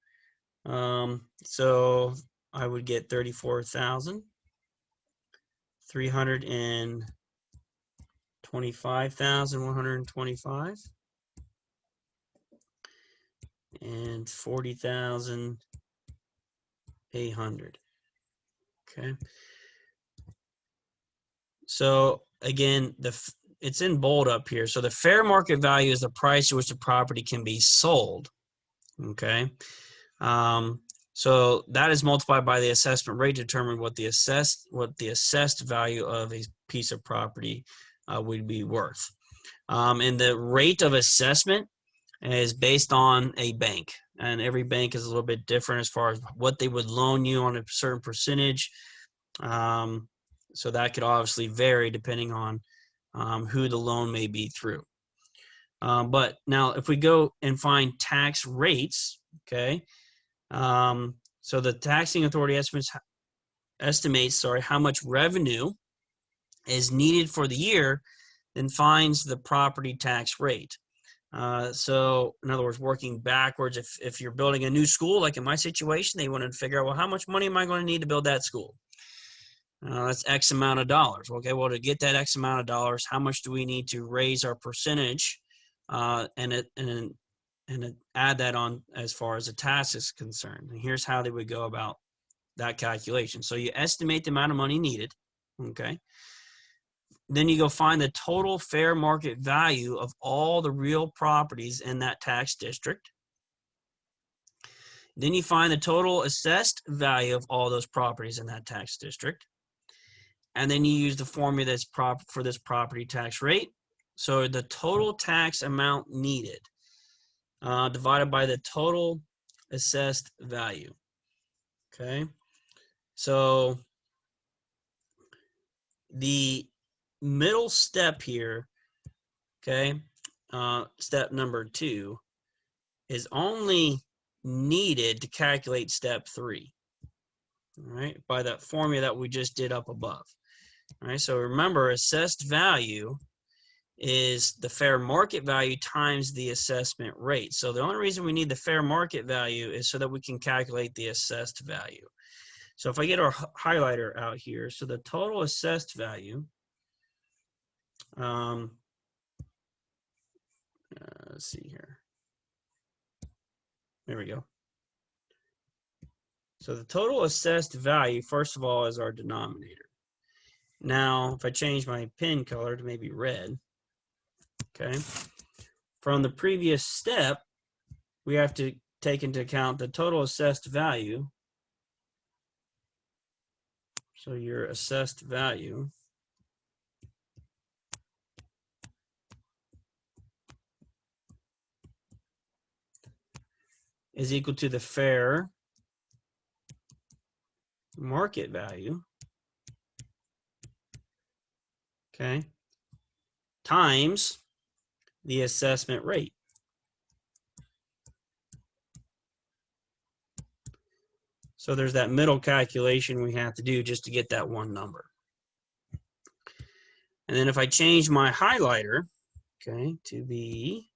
So I would get 34,325,125 and 40,800. Okay. So again, it's in bold up here. So the fair market value is the price at which the property can be sold. Okay. So that is multiplied by the assessment rate to determine what the assessed value of a piece of property would be worth. And the rate of assessment is based on a bank, and every bank is a little bit different as far as what they would loan you on a certain percentage. So that could obviously vary depending on who the loan may be through. But now if we go and find tax rates, okay, so the taxing authority estimates how much revenue is needed for the year, then finds the property tax rate. So in other words, working backwards, if you're building a new school, like in my situation, they wanted to figure out, well, how much money am I going to need to build that school? That's X amount of dollars. Okay, well, to get that X amount of dollars, how much do we need to raise our percentage and add that on as far as the tax is concerned? And here's how they would go about that calculation. So you estimate the amount of money needed, okay? Then you go find the total fair market value of all the real properties in that tax district. Then you find the total assessed value of all those properties in that tax district. and then you use the formula that's for this property tax rate. So the total tax amount needed divided by the total assessed value. Okay, so the middle step here, okay, step number 2, is only needed to calculate step 3. All right, by that formula that we just did up above. All right, so remember, assessed value is the fair market value times the assessment rate. So the only reason we need the fair market value is so that we can calculate the assessed value. So if I get our highlighter out here, so the total assessed value, let's see here. There we go. So the total assessed value, first of all, is our denominator. Now, if I change my pen color to maybe red, okay, from the previous step, we have to take into account the total assessed value. So your assessed value is equal to the fair market value, okay, times the assessment rate. So there's that middle calculation we have to do just to get that one number. And then if I change my highlighter, okay, to be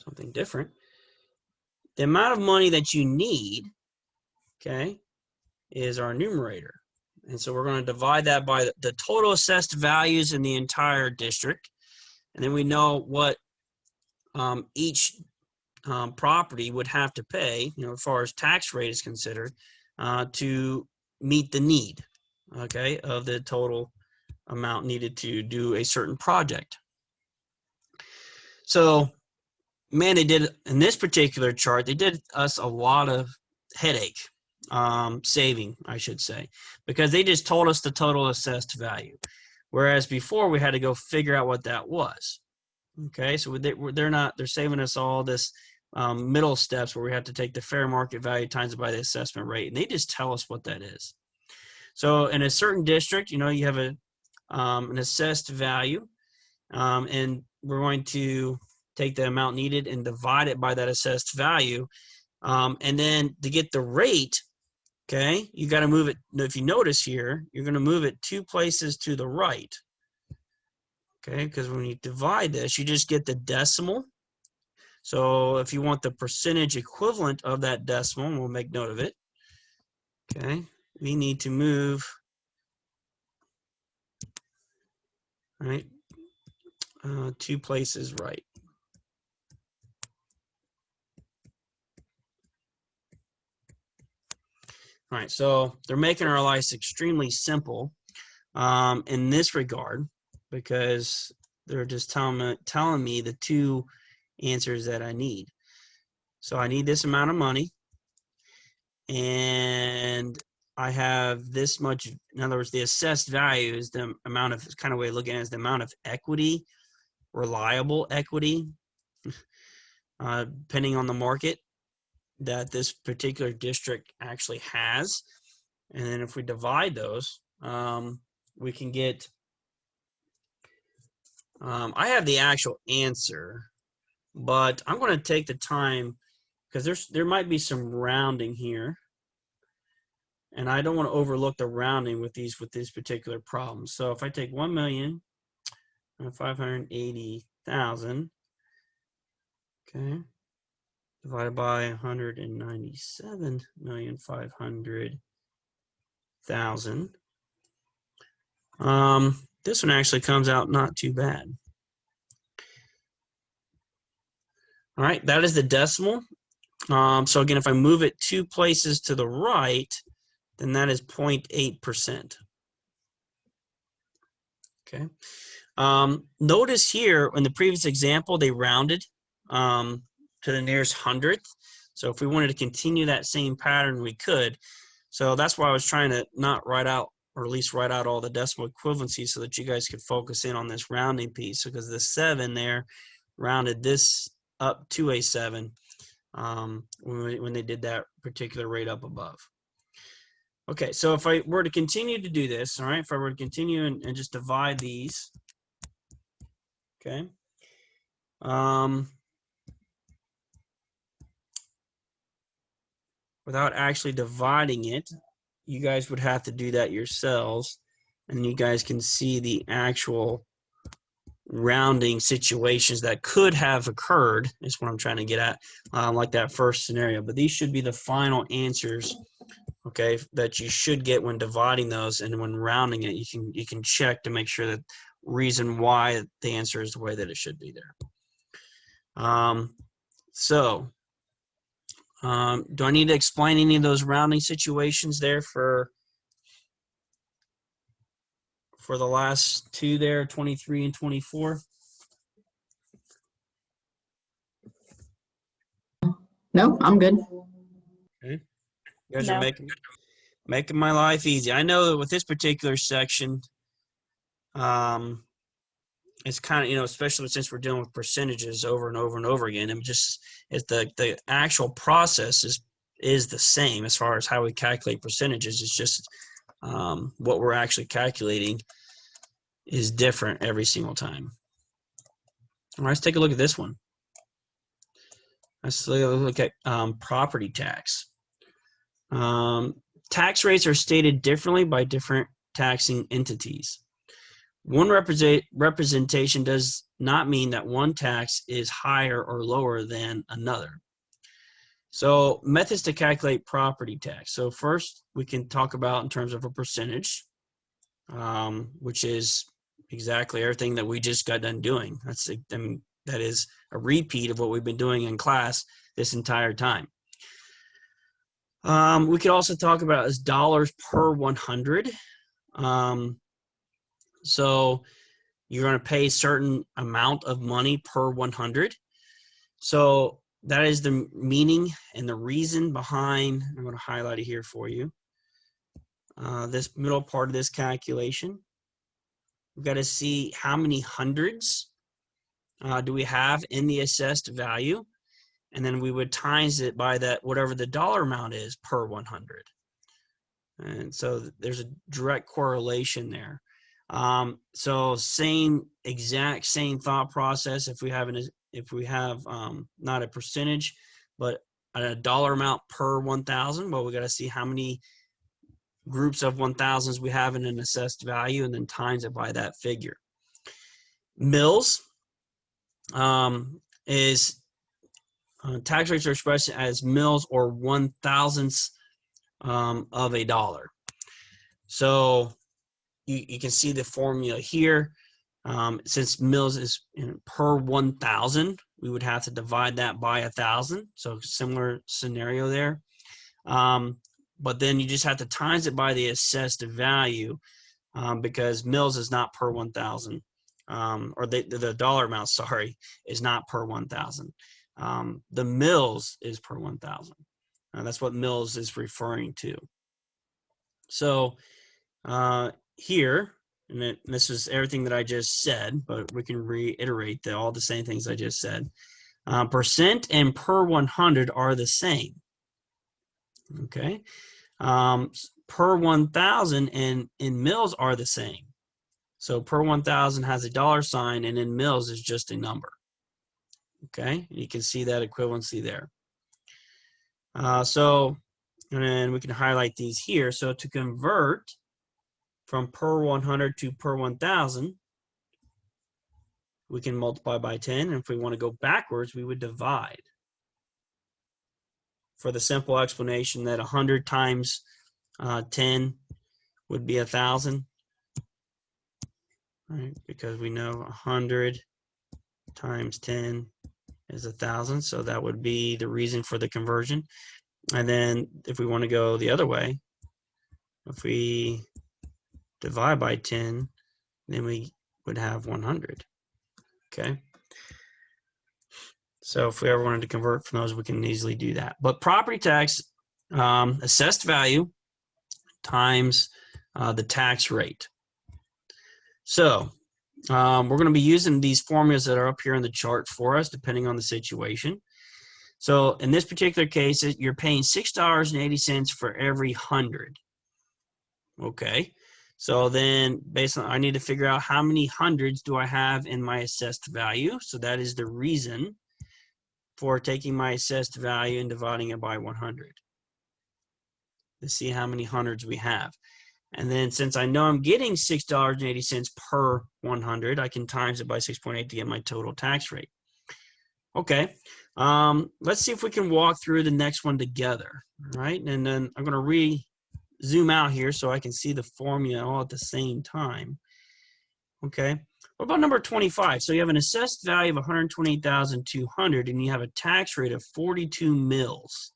something different, the amount of money that you need, okay, is our numerator. And so we're going to divide that by the total assessed values in the entire district. And then we know what each property would have to pay, as far as tax rate is considered, to meet the need, okay, of the total amount needed to do a certain project. So, man, they did, in this particular chart, they did us a lot of headache, saving, I should say, because they just told us the total assessed value. Whereas before we had to go figure out what that was. Okay, so they're saving us all this middle steps where we have to take the fair market value times it by the assessment rate, and they just tell us what that is. So in a certain district, you have an assessed value, and we're going to take the amount needed and divide it by that assessed value, and then to get the rate, okay, you got to move it. If you notice here, you're going to move it 2 places to the right. Okay, because when you divide this, you just get the decimal. So if you want the percentage equivalent of that decimal, we'll make note of it. Okay, we need to move, right, 2 places right. All right, so they're making our lives extremely simple in this regard, because they're just telling me the 2 answers that I need. So I need this amount of money, and I have this much. In other words, the assessed value is the amount of, kind of way of looking at it, is the amount of equity, reliable equity, depending on the market, that this particular district actually has. And then if we divide those, we can get, I have the actual answer, but I'm going to take the time, because there might be some rounding here, and I don't want to overlook the rounding with these particular problems. So if I take 1,580,000, okay, divided by 197,500,000, this one actually comes out not too bad. All right, that is the decimal. So again, if I move it 2 places to the right, then that is 0.8%. Okay. Notice here in the previous example, they rounded to the nearest hundredth. So if we wanted to continue that same pattern, we could. So that's why I was trying to not write out or at least write out all the decimal equivalencies so that you guys could focus in on this rounding piece, because the 7 there rounded this up to a 7 when they did that particular rate up above. Okay, so if I were to continue to do this, all right, if I were to continue and just divide these, okay, without actually dividing it, you guys would have to do that yourselves, and you guys can see the actual rounding situations that could have occurred, is what I'm trying to get at, like that first scenario. But these should be the final answers, okay, that you should get when dividing those, and when rounding it, you can check to make sure that reason why the answer is the way that it should be there. Do I need to explain any of those rounding situations there for the last two there, 23 and 24? No, I'm good. Okay. You guys No. are making my life easy. I know that with this particular section, it's kind of, especially since we're dealing with percentages over and over and over again, it's the actual process is the same as far as how we calculate percentages. It's just what we're actually calculating is different every single time. All right, let's take a look at this one. Let's look at property tax. Tax rates are stated differently by different taxing entities. One representation does not mean that one tax is higher or lower than another. So methods to calculate property tax. So first we can talk about in terms of a percentage, which is exactly everything that we just got done doing. That is a repeat of what we've been doing in class this entire time. We could also talk about as dollars per 100. So you're going to pay a certain amount of money per 100. So that is the meaning and the reason behind, I'm going to highlight it here for you, this middle part of this calculation. We've got to see how many hundreds do we have in the assessed value, and then we would times it by that whatever the dollar amount is per 100. And so there's a direct correlation there. So exact same thought process. If we have not a percentage, but a dollar amount per 1,000, well, we got to see how many groups of 1,000s we have in an assessed value, and then times it by that figure. Mills is tax rates are expressed as mills or 1,000ths of a dollar. So you can see the formula here. Since mills is per 1,000, we would have to divide that by 1,000. So similar scenario there. But then you just have to times it by the assessed value, because mills is not per 1,000, or the dollar amount, sorry, is not per 1,000. The mills is per 1,000. That's what mills is referring to. So here, and this is everything that I just said, but we can reiterate all the same things I just said. Percent and per 100 are the same. Okay. Per 1,000 and in mills are the same. So per 1,000 has a dollar sign, and in mills is just a number. Okay, you can see that equivalency there. And we can highlight these here. So to convert from per 100 to per 1,000, we can multiply by 10. And if we want to go backwards, we would divide. For the simple explanation that 100 times 10 would be 1,000, right? Because we know 100 times 10 is 1,000, so that would be the reason for the conversion. And then if we want to go the other way, if we divide by 10, then we would have 100. Okay. So if we ever wanted to convert from those, we can easily do that. But property tax, assessed value times the tax rate. So we're going to be using these formulas that are up here in the chart for us, depending on the situation. So in this particular case, you're paying $6.80 for every 100. Okay. So then based on, I need to figure out how many hundreds do I have in my assessed value. So that is the reason for taking my assessed value and dividing it by 100 to see how many hundreds we have. And then since I know I'm getting $6.80 per 100, I can times it by 6.8 to get my total tax rate. Okay, let's see if we can walk through the next one together, all right? And then I'm going to zoom out here so I can see the formula all at the same time. Okay, what about number 25? So you have an assessed value of 128,200 and you have a tax rate of 42 mils.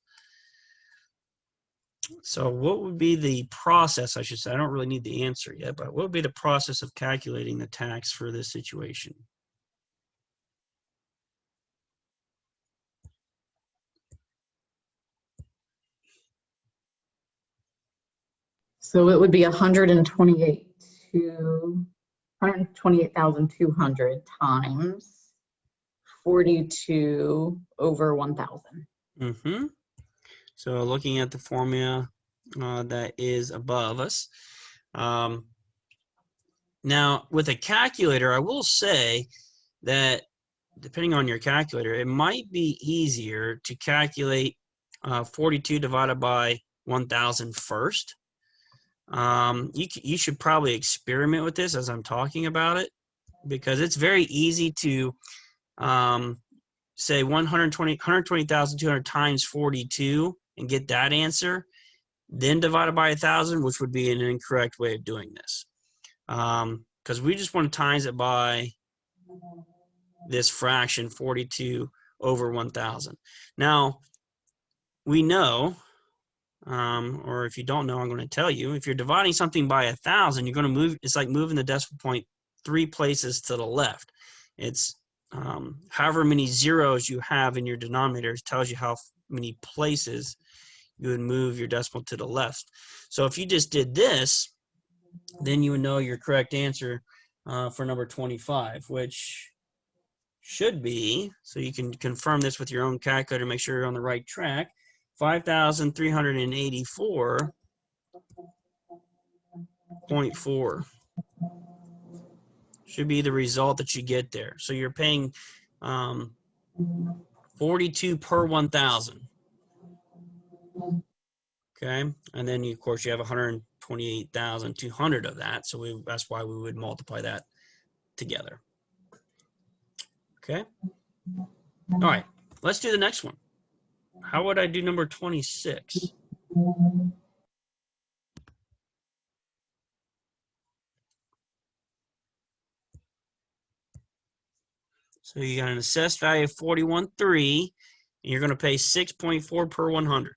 So what would be the process, I should say? I don't really need the answer yet, but what would be the process of calculating the tax for this situation? So it would be 128,200 times 42 over 1,000. Mm-hmm. So looking at the formula that is above us. Now, with a calculator, I will say that depending on your calculator, it might be easier to calculate 42 divided by 1,000 first. You should probably experiment with this as I'm talking about it, because it's very easy to say 120,200 times 42 and get that answer, then divided by 1,000, which would be an incorrect way of doing this. Because we just want to times it by this fraction, 42 over 1,000. Now, we know, or if you don't know, I'm going to tell you, if you're dividing something by 1,000, you're going to move, it's like moving the decimal point 3 places to the left. It's however many zeros you have in your denominator tells you how many places you would move your decimal to the left. So if you just did this, then you would know your correct answer for number 25, which should be, so you can confirm this with your own calculator, make sure you're on the right track, 5,384.4 should be the result that you get there. So you're paying 42 per 1,000. Okay, and then of course you have 128,200 of that, so that's why we would multiply that together. Okay, all right, let's do the next one. How would I do number 26? So you got an assessed value of 41.3, and you're going to pay 6.4 per 100.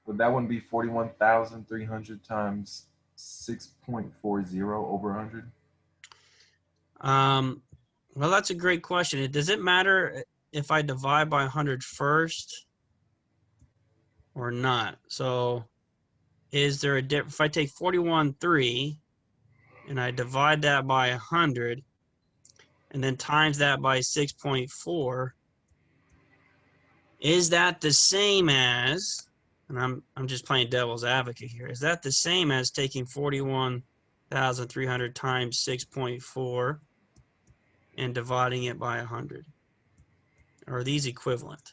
Would that one be 41,300 times 6.40 over 100? Well, that's a great question. Does it matter if I divide by 100 first or not? So is there a difference? If I take 41.3 and I divide that by 100 and then times that by 6.4, is that the same as, and I'm just playing devil's advocate here, is that the same as taking 41,300 times 6.4 and dividing it by 100? Are these equivalent?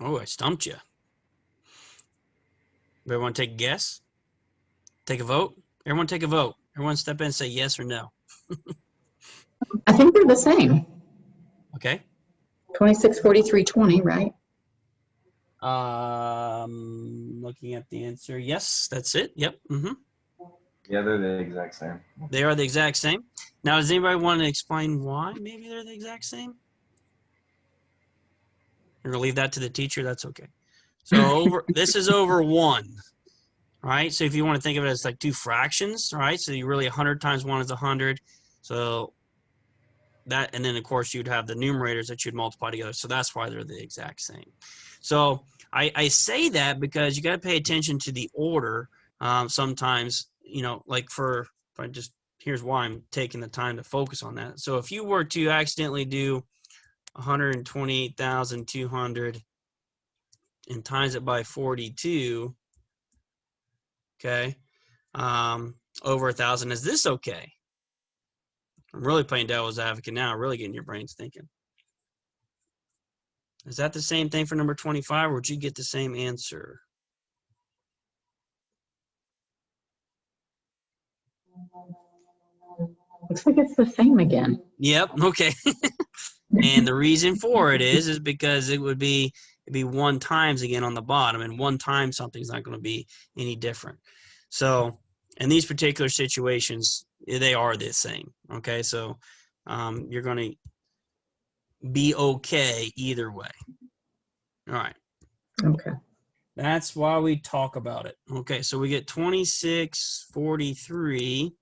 Oh, I stumped you. Everyone take a guess? Take a vote? Everyone take a vote. Everyone step in and say yes or no. I think they're the same. Okay. 26, 43, 20, right? Looking at the answer. Yes, that's it. Yep. Mm-hmm. Yeah, they're the exact same. They are the exact same. Now, does anybody want to explain why maybe they're the exact same? You're gonna leave that to the teacher. That's okay. So this is over 1. Right? So if you want to think of it as like 2 fractions, right? So you really 100 times 1 is 100. So that, and then of course you'd have the numerators that you'd multiply together. So that's why they're the exact same. So I say that because you got to pay attention to the order. Sometimes, you know, like here's why I'm taking the time to focus on that. So if you were to accidentally do 128,200 and times it by 42, okay, over 1,000, is this okay? I'm really playing devil's advocate now, really getting your brains thinking. Is that the same thing for number 25, or would you get the same answer? Looks like it's the same again. Yep, okay. And the reason for it is because it'd be 1 times again on the bottom, and 1 times something's not going to be any different. So in these particular situations, they are the same. Okay, so you're going to be okay either way. All right. Okay. That's why we talk about it. Okay, so we get 26, 43,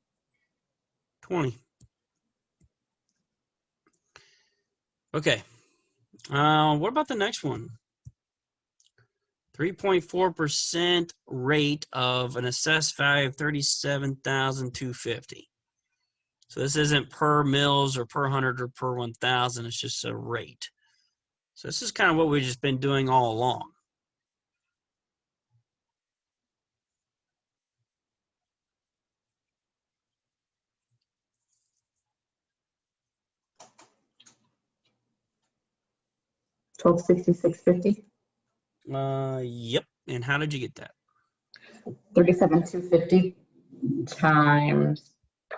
20. Okay. What about the next one? 3.4% rate of an assessed value of 37,250. So this isn't per mills or per 100 or per 1,000. It's just a rate. So this is kind of what we've just been doing all along. $1266.50. Yep. And how did you get that? 37,250 times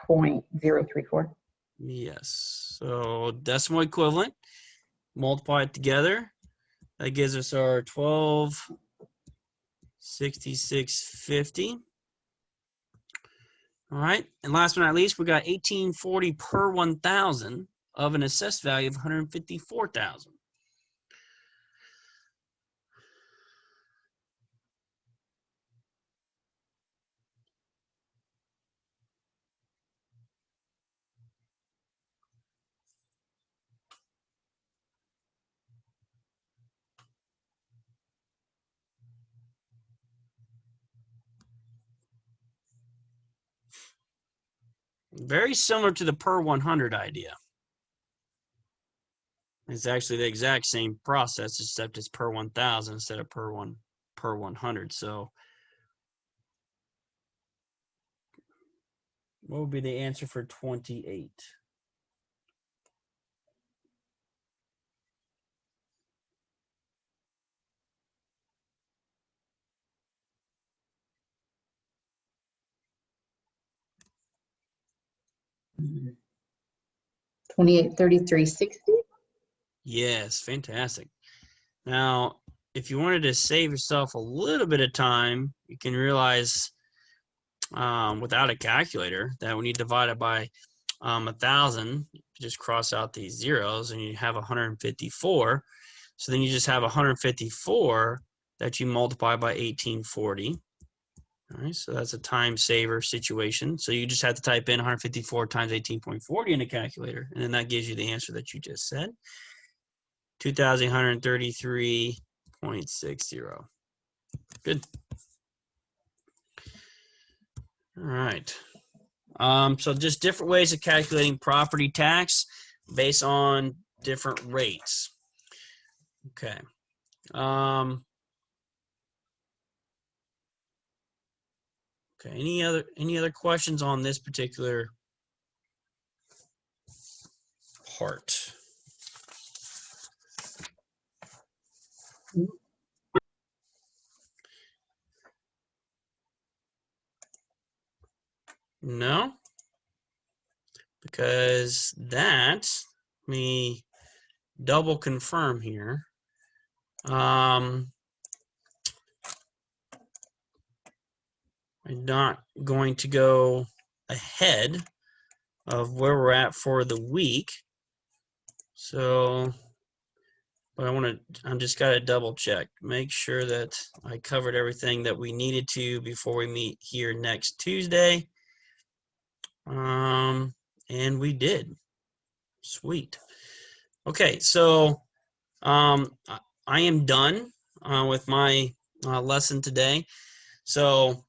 0.034. Yes. So decimal equivalent. Multiply it together. That gives us our 1266.50. All right. And last but not least, we got 1840 per 1,000 of an assessed value of 154,000. Very similar to the per 100 idea. It's actually the exact same process, except it's per 1,000 instead of per 100. So what would be the answer for 28? $28.33.60. Yes, fantastic. Now, if you wanted to save yourself a little bit of time, you can realize without a calculator that when you divide it by 1,000, you just cross out these zeros and you have 154. So then you just have 154 that you multiply by 1840. All right, so that's a time saver situation. So you just have to type in 154 times 18.40 in a calculator, and then that gives you the answer that you just said. 2,133.60. Good. All right. So just different ways of calculating property tax based on different rates. Okay. Okay. Any other questions on this particular part? No, because that, let me double confirm here. I'm not going to go ahead of where we're at for the week. So but I'm just got to double check, make sure that I covered everything that we needed to before we meet here next Tuesday. And we did. Sweet. Okay, so I am done with my lesson today. So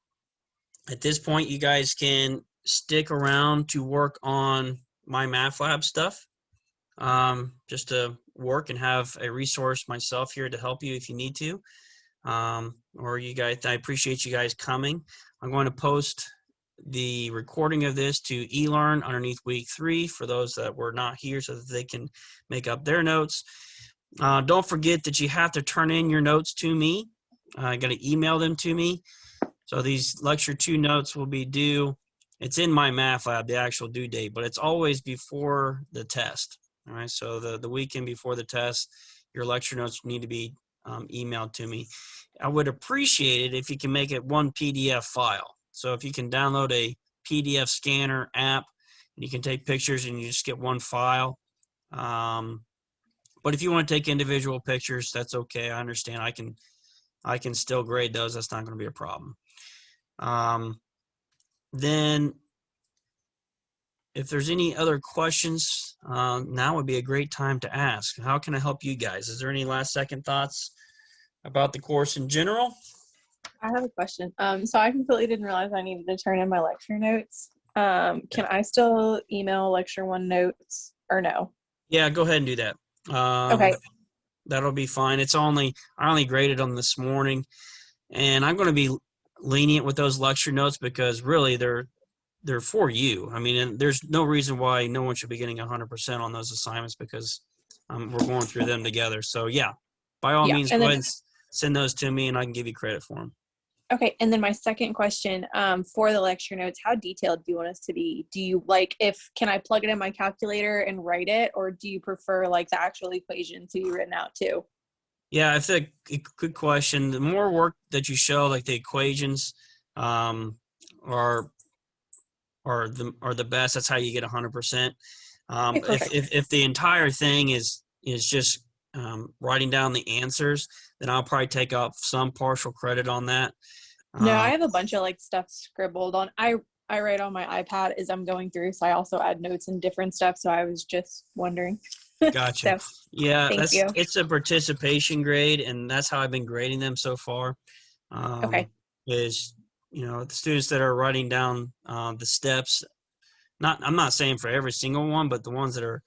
at this point, you guys can stick around to work on my math lab stuff, just to work and have a resource myself here to help you if you need to. Or you guys, I appreciate you guys coming. I'm going to post the recording of this to eLearn underneath week 3 for those that were not here so that they can make up their notes. Don't forget that you have to turn in your notes to me. I got to email them to me. So these lecture 2 notes will be due. It's in my math lab, the actual due date, but it's always before the test. All right. So the weekend before the test, your lecture notes need to be emailed to me. I would appreciate it if you can make it one PDF file. So if you can download a PDF scanner app, and you can take pictures and you just get one file. But if you want to take individual pictures, that's okay. I understand. I can still grade those. That's not going to be a problem. Then if there's any other questions, now would be a great time to ask. How can I help you guys? Is there any last second thoughts about the course in general? I have a question. So I completely didn't realize I needed to turn in my lecture notes. Can I still email lecture 1 notes or no? Yeah, go ahead and do that. Okay. That'll be fine. I only graded them this morning, and I'm going to be lenient with those lecture notes because really they're for you. I mean, and there's no reason why no one should be getting 100% on those assignments because we're going through them together. So yeah, by all means, go ahead and send those to me, and I can give you credit for them. Okay, and then my second question, for the lecture notes, how detailed do you want us to be? Do you can I plug it in my calculator and write it, or do you prefer like the actual equation to be written out too? Yeah, I think a good question. The more work that you show, like the equations, are the best. That's how you get 100%. If the entire thing is just writing down the answers, then I'll probably take off some partial credit on that. No, I have a bunch of stuff scribbled on. I write on my iPad as I'm going through, so I also add notes and different stuff. So I was just wondering. Gotcha. So, yeah, thank you. It's a participation grade, and that's how I've been grading them so far. Okay. Is the students that are writing down the steps. I'm not saying for every single one, but the ones that are,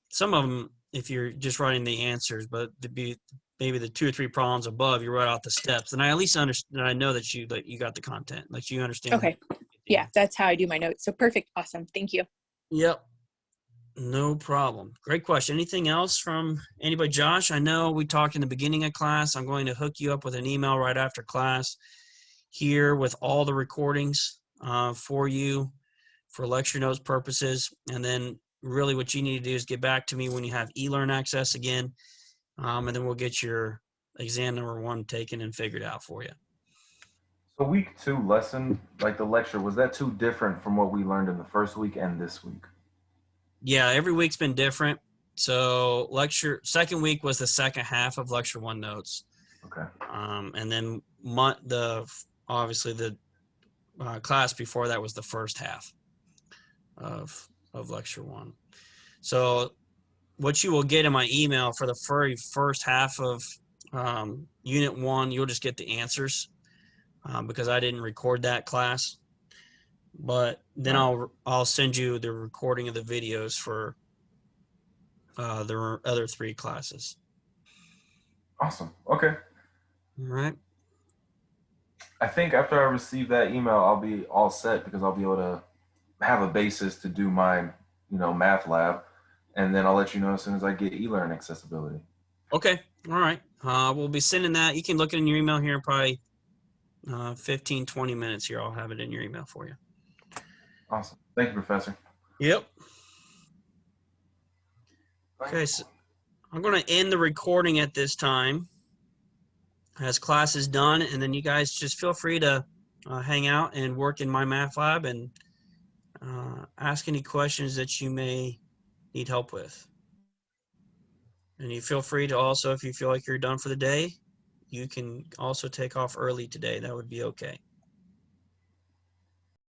some of them, if you're just writing the answers, but to be maybe the 2 or 3 problems above, you write out the steps, and I at least understand. I know that you got the content, like you understand. Okay. Yeah, that's how I do my notes. So perfect. Awesome. Thank you. Yep. No problem. Great question. Anything else from anybody? Josh, I know we talked in the beginning of class. I'm going to hook you up with an email right after class here with all the recordings for you for lecture notes purposes. And then really what you need to do is get back to me when you have eLearn access again. And then we'll get your exam number 1 taken and figured out for you. So week 2 lesson, like the lecture, was that too different from what we learned in the first week and this week? Yeah, every week's been different. So second week was the second half of lecture 1 notes. Okay. And then obviously the class before that was the first half of lecture 1. So what you will get in my email for the very first half of unit 1, you'll just get the answers because I didn't record that class. But then I'll send you the recording of the videos for the other 3 classes. Awesome. Okay. All right. I think after I receive that email, I'll be all set because I'll be able to have a basis to do my, math lab, and then I'll let you know as soon as I get eLearn accessibility. Okay. All right. We'll be sending that. You can look it in your email here in probably 15, 20 minutes here. I'll have it in your email for you. Awesome. Thank you, Professor. Yep. Okay, so I'm going to end the recording at this time as class is done, and then you guys just feel free to hang out and work in my math lab and ask any questions that you may need help with. And you feel free to also, if you feel like you're done for the day, you can also take off early today. That would be okay.